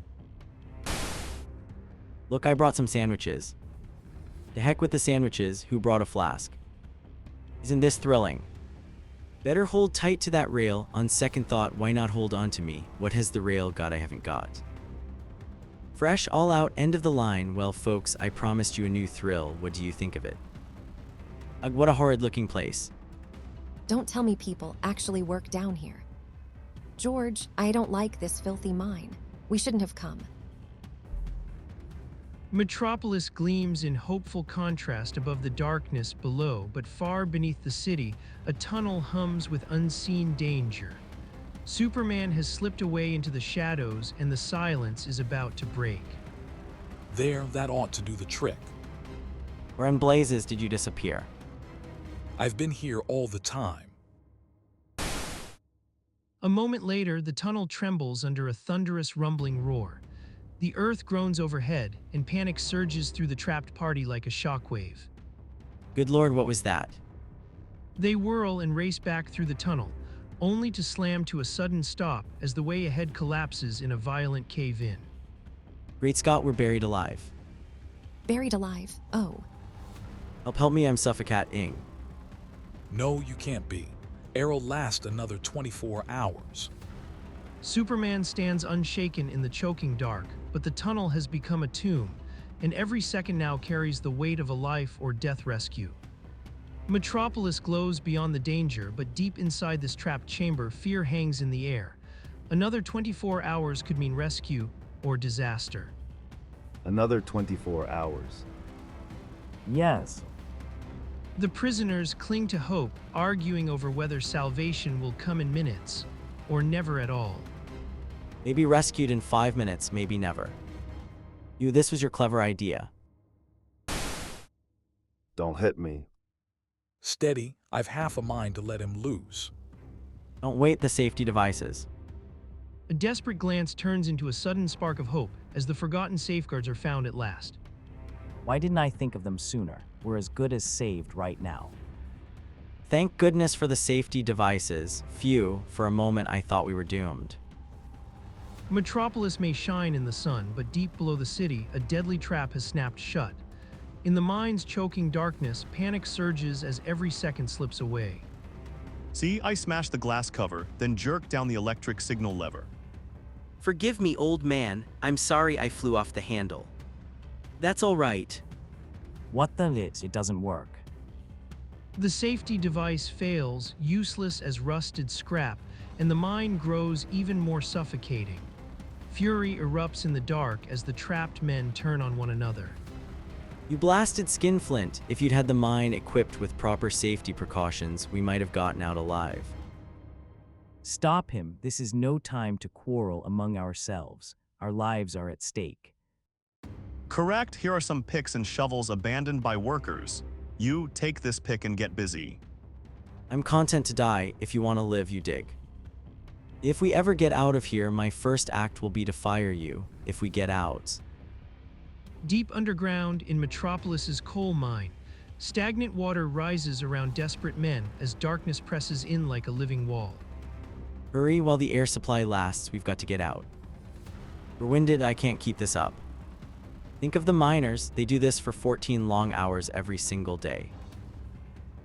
Look, I brought some sandwiches. To heck with the sandwiches, who brought a flask? Isn't this thrilling? Better hold tight to that rail. On second thought, why not hold on to me? What has the rail got I haven't got? Fresh, all out, end of the line. Well, folks, I promised you a new thrill. What do you think of it? Ugh, what a horrid looking place. Don't tell me people actually work down here. George, I don't like this filthy mine. We shouldn't have come. Metropolis gleams in hopeful contrast above the darkness below, but far beneath the city, a tunnel hums with unseen danger. Superman has slipped away into the shadows and the silence is about to break. There, that ought to do the trick. Where in blazes did you disappear? I've been here all the time. A moment later, the tunnel trembles under a thunderous rumbling roar. The earth groans overhead, and panic surges through the trapped party like a shockwave. Good Lord, what was that? They whirl and race back through the tunnel, only to slam to a sudden stop as the way ahead collapses in a violent cave-in. Great Scott, we're buried alive. Buried alive. Oh. Help me, I'm suffocating. No, you can't be. Arrow'll last another 24 hours. Superman stands unshaken in the choking dark, but the tunnel has become a tomb, and every second now carries the weight of a life or death rescue. Metropolis glows beyond the danger, but deep inside this trapped chamber, fear hangs in the air. Another 24 hours could mean rescue or disaster. Another 24 hours. Yes. The prisoners cling to hope, arguing over whether salvation will come in minutes or never at all. Maybe rescued in 5 minutes, maybe never. You, this was your clever idea. Don't hit me. Steady, I've half a mind to let him loose. Don't wait, the safety devices. A desperate glance turns into a sudden spark of hope as the forgotten safeguards are found at last. Why didn't I think of them sooner? We're as good as saved right now. Thank goodness for the safety devices. Phew, for a moment I thought we were doomed. Metropolis may shine in the sun, but deep below the city, a deadly trap has snapped shut. In the mine's choking darkness, panic surges as every second slips away. See, I smashed the glass cover, then jerked down the electric signal lever. Forgive me, old man. I'm sorry I flew off the handle. That's all right. What the lit? It doesn't work. The safety device fails, useless as rusted scrap, and the mine grows even more suffocating. Fury erupts in the dark as the trapped men turn on one another. You blasted skinflint. If you'd had the mine equipped with proper safety precautions, we might have gotten out alive. Stop him. This is no time to quarrel among ourselves. Our lives are at stake. Correct, here are some picks and shovels abandoned by workers. You take this pick and get busy. I'm content to die. If you want to live, you dig. If we ever get out of here, my first act will be to fire you. If we get out. Deep underground in Metropolis's coal mine, stagnant water rises around desperate men as darkness presses in like a living wall. Hurry while the air supply lasts, we've got to get out. We're winded, I can't keep this up. Think of the miners, they do this for 14 long hours every single day.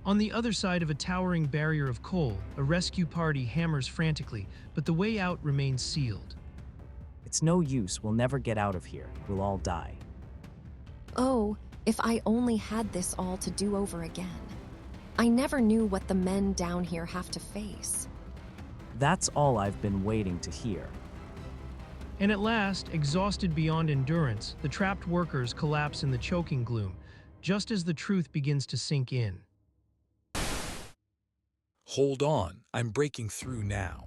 On the other side of a towering barrier of coal, a rescue party hammers frantically, but the way out remains sealed. It's no use, we'll never get out of here. We'll all die. Oh, if I only had this all to do over again. I never knew what the men down here have to face. That's all I've been waiting to hear. And at last, exhausted beyond endurance, the trapped workers collapse in the choking gloom, just as the truth begins to sink in. Hold on, I'm breaking through now.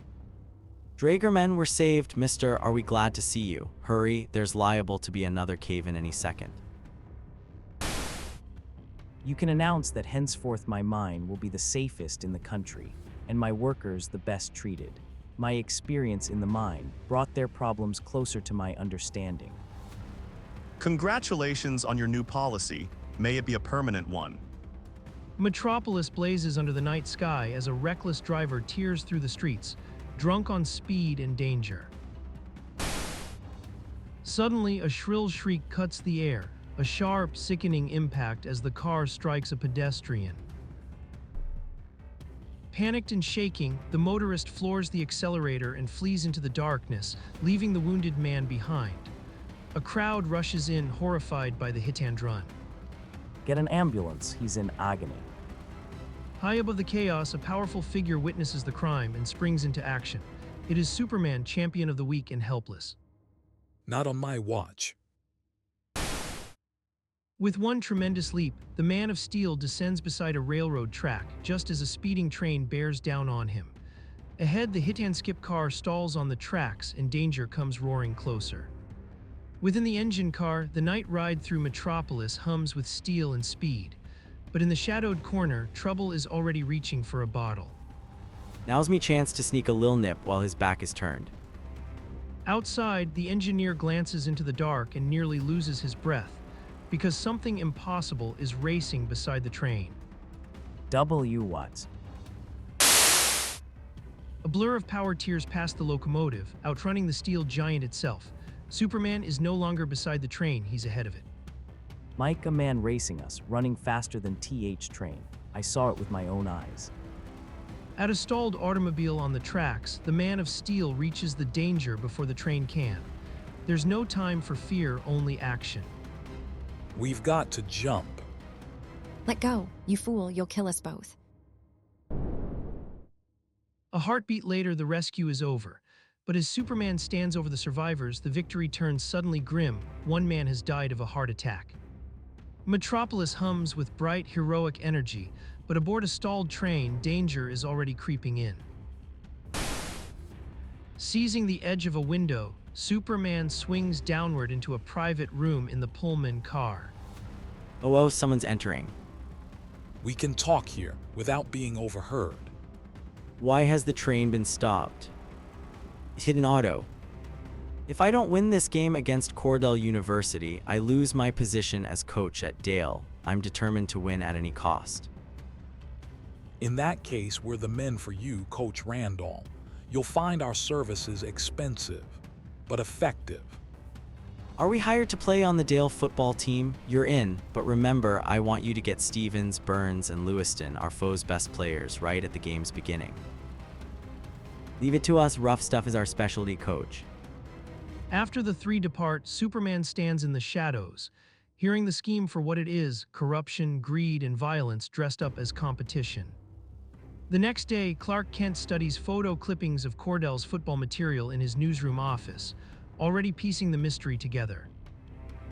Dragermen were saved, mister. Are we glad to see you? Hurry, there's liable to be another cave in any second. You can announce that henceforth my mine will be the safest in the country, and my workers the best treated. My experience in the mine brought their problems closer to my understanding. Congratulations on your new policy. May it be a permanent one. Metropolis blazes under the night sky as a reckless driver tears through the streets, drunk on speed and danger. Suddenly, a shrill shriek cuts the air, a sharp, sickening impact as the car strikes a pedestrian. Panicked and shaking, the motorist floors the accelerator and flees into the darkness, leaving the wounded man behind. A crowd rushes in, horrified by the hit-and-run. Get an ambulance, he's in agony. High above the chaos, a powerful figure witnesses the crime and springs into action. It is Superman, champion of the weak and helpless. Not on my watch. With one tremendous leap, the Man of Steel descends beside a railroad track, just as a speeding train bears down on him. Ahead, the hit-and-skip car stalls on the tracks and danger comes roaring closer. Within the engine car, the night ride through Metropolis hums with steel and speed. But in the shadowed corner, trouble is already reaching for a bottle. Now's me chance to sneak a lil nip while his back is turned. Outside, the engineer glances into the dark and nearly loses his breath, because something impossible is racing beside the train. What? A blur of power tears past the locomotive, outrunning the steel giant itself. Superman is no longer beside the train, he's ahead of it. Mike, a man racing us, running faster than TH train. I saw it with my own eyes. At a stalled automobile on the tracks, the Man of Steel reaches the danger before the train can. There's no time for fear, only action. We've got to jump. Let go, you fool, you'll kill us both. A heartbeat later, the rescue is over. But as Superman stands over the survivors, the victory turns suddenly grim. One man has died of a heart attack. Metropolis hums with bright, heroic energy, but aboard a stalled train, danger is already creeping in. Seizing the edge of a window, Superman swings downward into a private room in the Pullman car. Oh, someone's entering. We can talk here without being overheard. Why has the train been stopped? Hit an auto. If I don't win this game against Cordell University, I lose my position as coach at Dale. I'm determined to win at any cost. In that case, we're the men for you, Coach Randall. You'll find our services expensive, but effective. Are we hired to play on the Dale football team? You're in, but remember, I want you to get Stevens, Burns, and Lewiston, our foe's best players, right at the game's beginning. Leave it to us, rough stuff is our specialty, coach. After the three depart, Superman stands in the shadows, hearing the scheme for what it is: corruption, greed, and violence dressed up as competition. The next day, Clark Kent studies photo clippings of Cordell's football material in his newsroom office, already piecing the mystery together.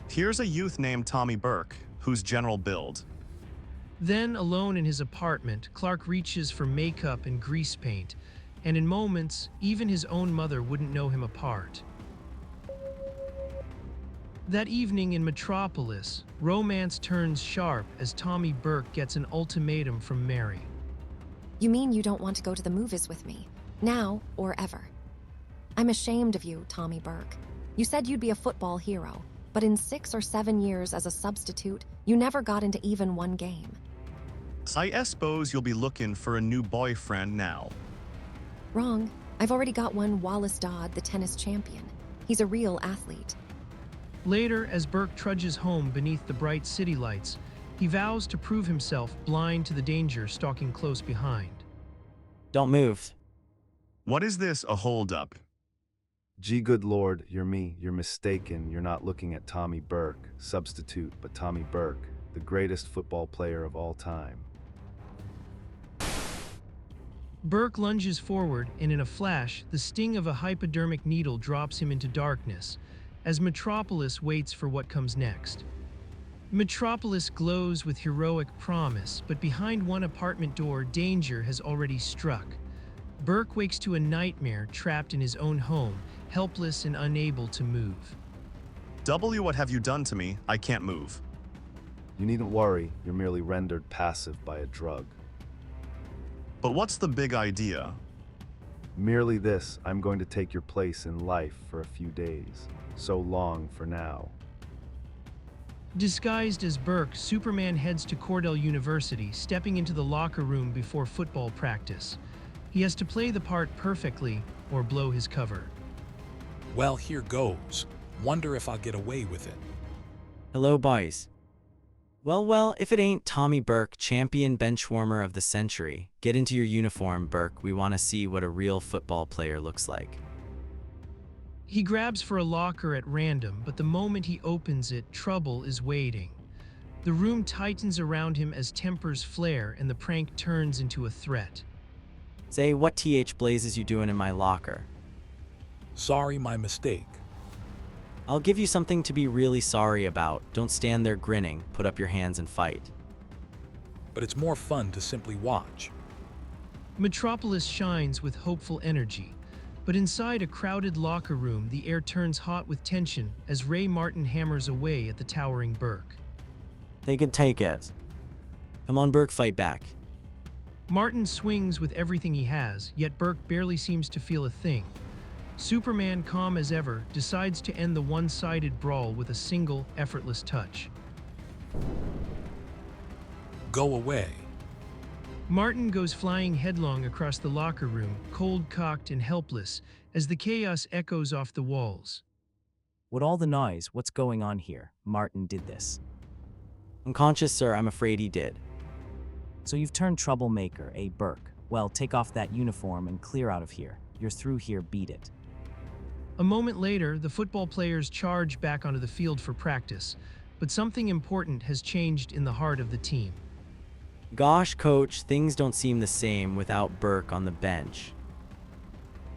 Here's a youth named Tommy Burke, who's general build. Then, alone in his apartment, Clark reaches for makeup and grease paint, and in moments, even his own mother wouldn't know him apart. That evening in Metropolis, romance turns sharp as Tommy Burke gets an ultimatum from Mary. You mean you don't want to go to the movies with me? Now or ever? I'm ashamed of you, Tommy Burke. You said you'd be a football hero. but in 6 or 7 years as a substitute, you never got into even one game. I suppose you'll be looking for a new boyfriend now. Wrong. I've already got one, Wallace Dodd, the tennis champion. He's a real athlete. Later, as Burke trudges home beneath the bright city lights, he vows to prove himself blind to the danger stalking close behind. Don't move. What is this, a holdup? Gee, good Lord, you're me. You're mistaken. You're not looking at Tommy Burke, substitute, but Tommy Burke, the greatest football player of all time. Burke lunges forward, and in a flash, the sting of a hypodermic needle drops him into darkness, as Metropolis waits for what comes next. Metropolis glows with heroic promise, but behind one apartment door, danger has already struck. Burke wakes to a nightmare, trapped in his own home, helpless and unable to move. W, what have you done to me? I can't move. You needn't worry. You're merely rendered passive by a drug. But what's the big idea? Merely this, I'm going to take your place in life for a few days. So long for now. Disguised as Burke, Superman heads to Cornell University, stepping into the locker room before football practice. He has to play the part perfectly or blow his cover. Well, here goes. Wonder if I'll get away with it. Hello, boys. Well, if it ain't Tommy Burke, champion benchwarmer of the century. Get into your uniform, Burke. We want to see what a real football player looks like. He grabs for a locker at random, but the moment he opens it, trouble is waiting. The room tightens around him as tempers flare and the prank turns into a threat. Say, what TH blazes you doing in my locker? Sorry, my mistake. I'll give you something to be really sorry about. Don't stand there grinning. Put up your hands and fight. But it's more fun to simply watch. Metropolis shines with hopeful energy, but inside a crowded locker room, the air turns hot with tension as Ray Martin hammers away at the towering Burke. They could take it. Come on, Burke, fight back. Martin swings with everything he has, yet Burke barely seems to feel a thing. Superman, calm as ever, decides to end the one-sided brawl with a single, effortless touch. Go away. Martin goes flying headlong across the locker room, cold-cocked and helpless, as the chaos echoes off the walls. What all the noise? What's going on here? Martin did this. Unconscious, sir. I'm afraid he did. So you've turned troublemaker, eh, Burke? Well, take off that uniform and clear out of here. You're through here, beat it. A moment later, the football players charge back onto the field for practice, but something important has changed in the heart of the team. Gosh, coach, things don't seem the same without Burke on the bench.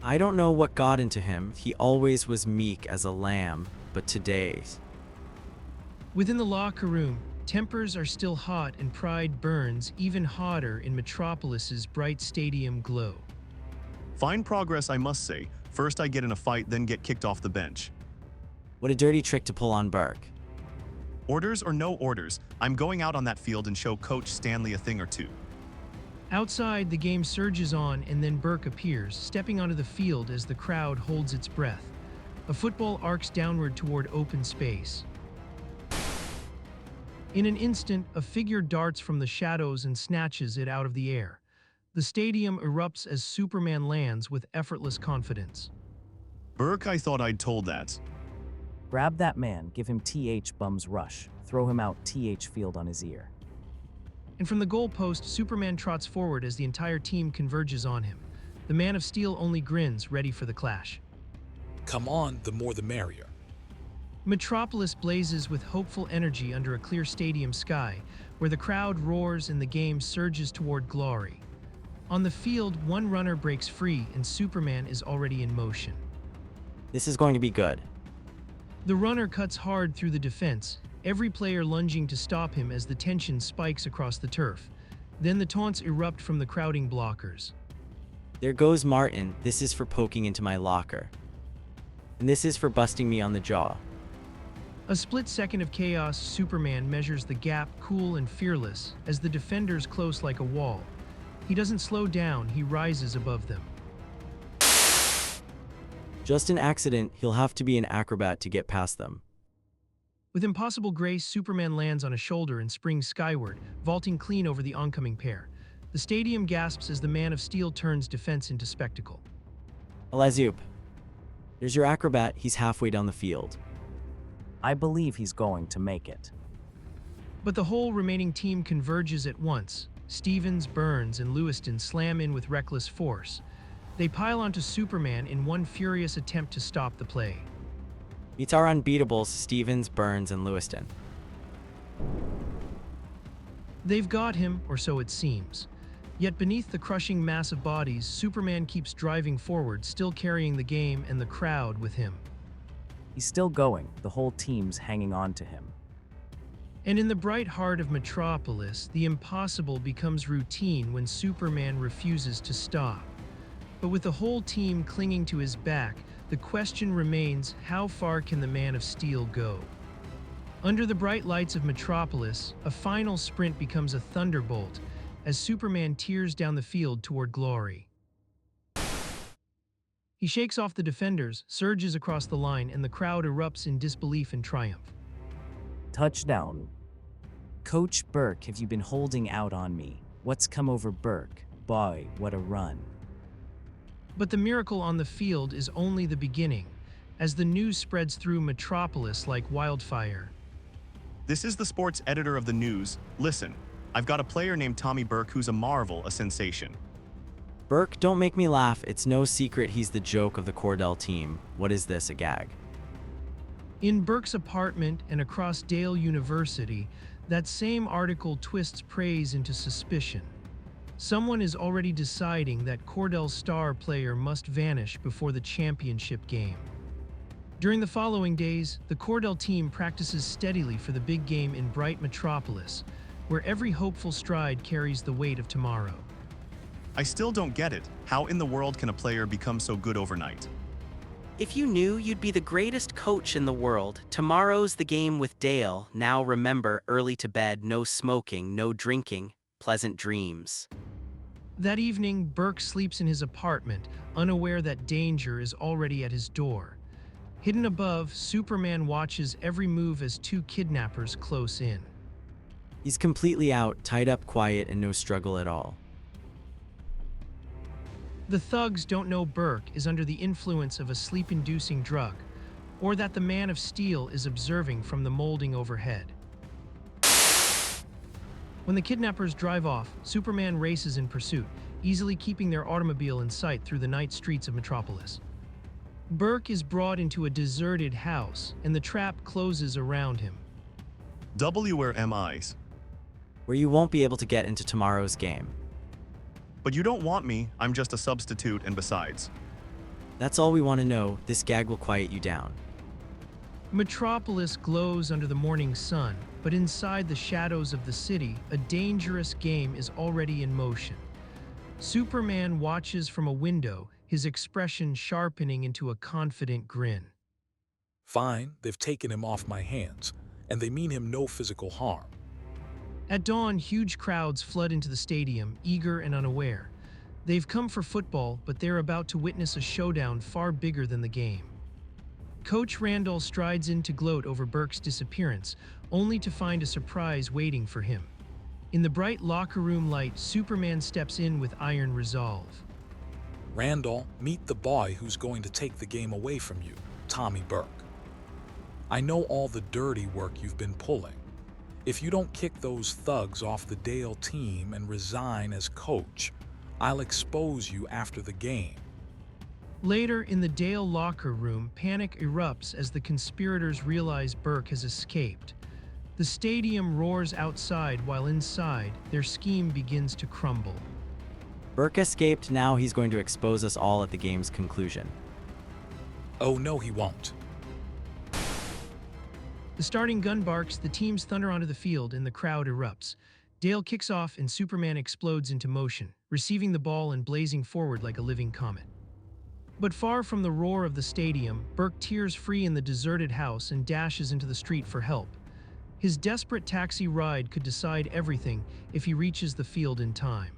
I don't know what got into him. He always was meek as a lamb, but today... Within the locker room, tempers are still hot and pride burns even hotter in Metropolis's bright stadium glow. Fine progress, I must say. First I get in a fight, then get kicked off the bench. What a dirty trick to pull on Burke. Orders or no orders, I'm going out on that field and show Coach Stanley a thing or two. Outside, the game surges on and then Burke appears, stepping onto the field as the crowd holds its breath. A football arcs downward toward open space. In an instant, a figure darts from the shadows and snatches it out of the air. The stadium erupts as Superman lands with effortless confidence. Burke, I thought I'd told that. Grab that man, give him TH Bums Rush. Throw him out TH Field on his ear. And from the goalpost, Superman trots forward as the entire team converges on him. The Man of Steel only grins, ready for the clash. Come on, the more the merrier. Metropolis blazes with hopeful energy under a clear stadium sky, where the crowd roars and the game surges toward glory. On the field, one runner breaks free and Superman is already in motion. This is going to be good. The runner cuts hard through the defense, every player lunging to stop him as the tension spikes across the turf. Then the taunts erupt from the crowding blockers. There goes Martin. This is for poking into my locker. And this is for busting me on the jaw. A split second of chaos, Superman measures the gap, cool and fearless, as the defenders close like a wall. He doesn't slow down, he rises above them. Just an accident, he'll have to be an acrobat to get past them. With impossible grace, Superman lands on a shoulder and springs skyward, vaulting clean over the oncoming pair. The stadium gasps as the Man of Steel turns defense into spectacle. Alazoop, there's your acrobat. He's halfway down the field. I believe he's going to make it. But the whole remaining team converges at once. Stevens, Burns, and Lewiston slam in with reckless force. They pile onto Superman in one furious attempt to stop the play. Meets our unbeatables, Stevens, Burns, and Lewiston. They've got him, or so it seems. Yet beneath the crushing mass of bodies, Superman keeps driving forward, still carrying the game and the crowd with him. He's still going, the whole team's hanging on to him. And in the bright heart of Metropolis, the impossible becomes routine when Superman refuses to stop. But with the whole team clinging to his back, the question remains, how far can the Man of Steel go? Under the bright lights of Metropolis, a final sprint becomes a thunderbolt as Superman tears down the field toward glory. He shakes off the defenders, surges across the line, and the crowd erupts in disbelief and triumph. Touchdown. Coach Burke, have you been holding out on me? What's come over Burke? Boy, what a run. But the miracle on the field is only the beginning, as the news spreads through Metropolis like wildfire. This is the sports editor of the news. Listen, I've got a player named Tommy Burke who's a marvel, a sensation. Burke, don't make me laugh. It's no secret he's the joke of the Cordell team. What is this, a gag? In Burke's apartment and across Dale University, that same article twists praise into suspicion. Someone is already deciding that Cordell's star player must vanish before the championship game. During the following days, the Cordell team practices steadily for the big game in bright Metropolis, where every hopeful stride carries the weight of tomorrow. I still don't get it. How in the world can a player become so good overnight? If you knew, you'd be the greatest coach in the world. Tomorrow's the game with Dale. Now remember, early to bed, no smoking, no drinking, pleasant dreams. That evening, Burke sleeps in his apartment, unaware that danger is already at his door. Hidden above, Superman watches every move as two kidnappers close in. He's completely out, tied up, quiet, and no struggle at all. The thugs don't know Burke is under the influence of a sleep-inducing drug, or that the Man of Steel is observing from the molding overhead. When the kidnappers drive off, Superman races in pursuit, easily keeping their automobile in sight through the night streets of Metropolis. Burke is brought into a deserted house, and the trap closes around him. Where am I? Where you won't be able to get into tomorrow's game. But you don't want me, I'm just a substitute, and besides. That's all we want to know. This gag will quiet you down. Metropolis glows under the morning sun, but inside the shadows of the city, a dangerous game is already in motion. Superman watches from a window, his expression sharpening into a confident grin. Fine, they've taken him off my hands, and they mean him no physical harm. At dawn, huge crowds flood into the stadium, eager and unaware. They've come for football, but they're about to witness a showdown far bigger than the game. Coach Randall strides in to gloat over Burke's disappearance, only to find a surprise waiting for him. In the bright locker room light, Superman steps in with iron resolve. Randall, meet the boy who's going to take the game away from you, Tommy Burke. I know all the dirty work you've been pulling. If you don't kick those thugs off the Dale team and resign as coach, I'll expose you after the game. Later, in the Dale locker room, panic erupts as the conspirators realize Burke has escaped. The stadium roars outside while inside, their scheme begins to crumble. Burke escaped, now he's going to expose us all at the game's conclusion. Oh no, he won't. The starting gun barks, the teams thunder onto the field, and the crowd erupts. Dale kicks off and Superman explodes into motion, receiving the ball and blazing forward like a living comet. But far from the roar of the stadium, Burke tears free in the deserted house and dashes into the street for help. His desperate taxi ride could decide everything if he reaches the field in time.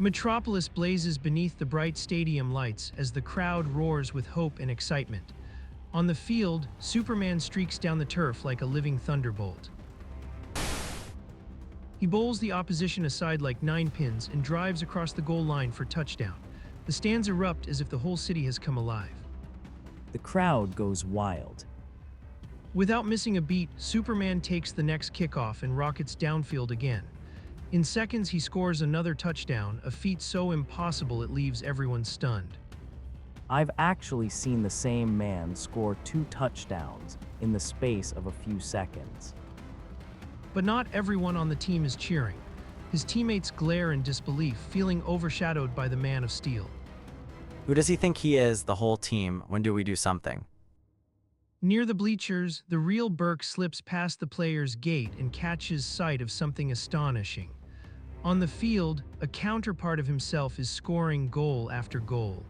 Metropolis blazes beneath the bright stadium lights as the crowd roars with hope and excitement. On the field, Superman streaks down the turf like a living thunderbolt. He bowls the opposition aside like 9 pins and drives across the goal line for touchdown. The stands erupt as if the whole city has come alive. The crowd goes wild. Without missing a beat, Superman takes the next kickoff and rockets downfield again. In seconds, he scores another touchdown, a feat so impossible it leaves everyone stunned. I've actually seen the same man score 2 touchdowns in the space of a few seconds. But not everyone on the team is cheering. His teammates glare in disbelief, feeling overshadowed by the Man of Steel. Who does he think he is, the whole team? When do we do something? Near the bleachers, the real Burke slips past the player's gate and catches sight of something astonishing. On the field, a counterpart of himself is scoring goal after goal.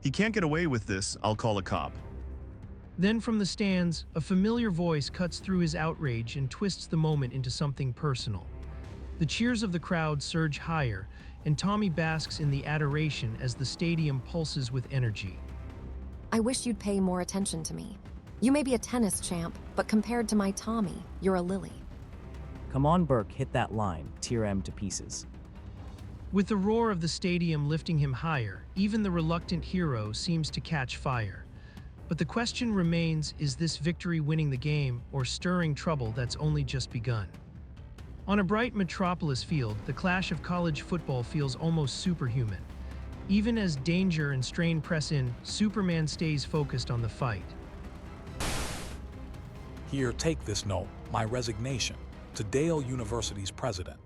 He can't get away with this, I'll call a cop. Then from the stands, a familiar voice cuts through his outrage and twists the moment into something personal. The cheers of the crowd surge higher, and Tommy basks in the adoration as the stadium pulses with energy. I wish you'd pay more attention to me. You may be a tennis champ, but compared to my Tommy, you're a lily. Come on, Burke, hit that line. Tear him to pieces. With the roar of the stadium lifting him higher, even the reluctant hero seems to catch fire. But the question remains, is this victory winning the game or stirring trouble that's only just begun? On a bright metropolis field, the clash of college football feels almost superhuman. Even as danger and strain press in, Superman stays focused on the fight. Here, take this note, my resignation, to Dale University's president.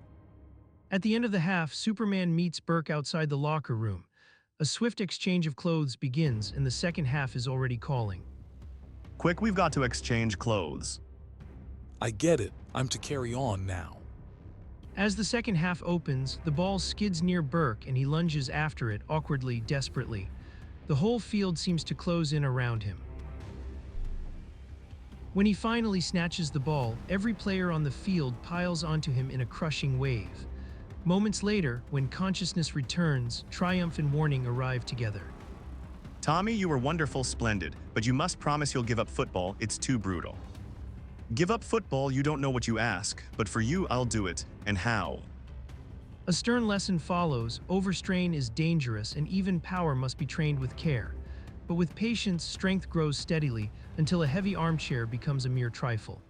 At the end of the half, Superman meets Burke outside the locker room. A swift exchange of clothes begins, and the second half is already calling. Quick, we've got to exchange clothes. I get it. I'm to carry on now. As the second half opens, the ball skids near Burke and he lunges after it, awkwardly, desperately. The whole field seems to close in around him. When he finally snatches the ball, every player on the field piles onto him in a crushing wave. Moments later, when consciousness returns, triumph and warning arrive together. Tommy, you were wonderful, splendid, but you must promise you'll give up football, it's too brutal. Give up football, you don't know what you ask, but for you, I'll do it, and how? A stern lesson follows. Overstrain is dangerous and even power must be trained with care. But with patience, strength grows steadily until a heavy armchair becomes a mere trifle.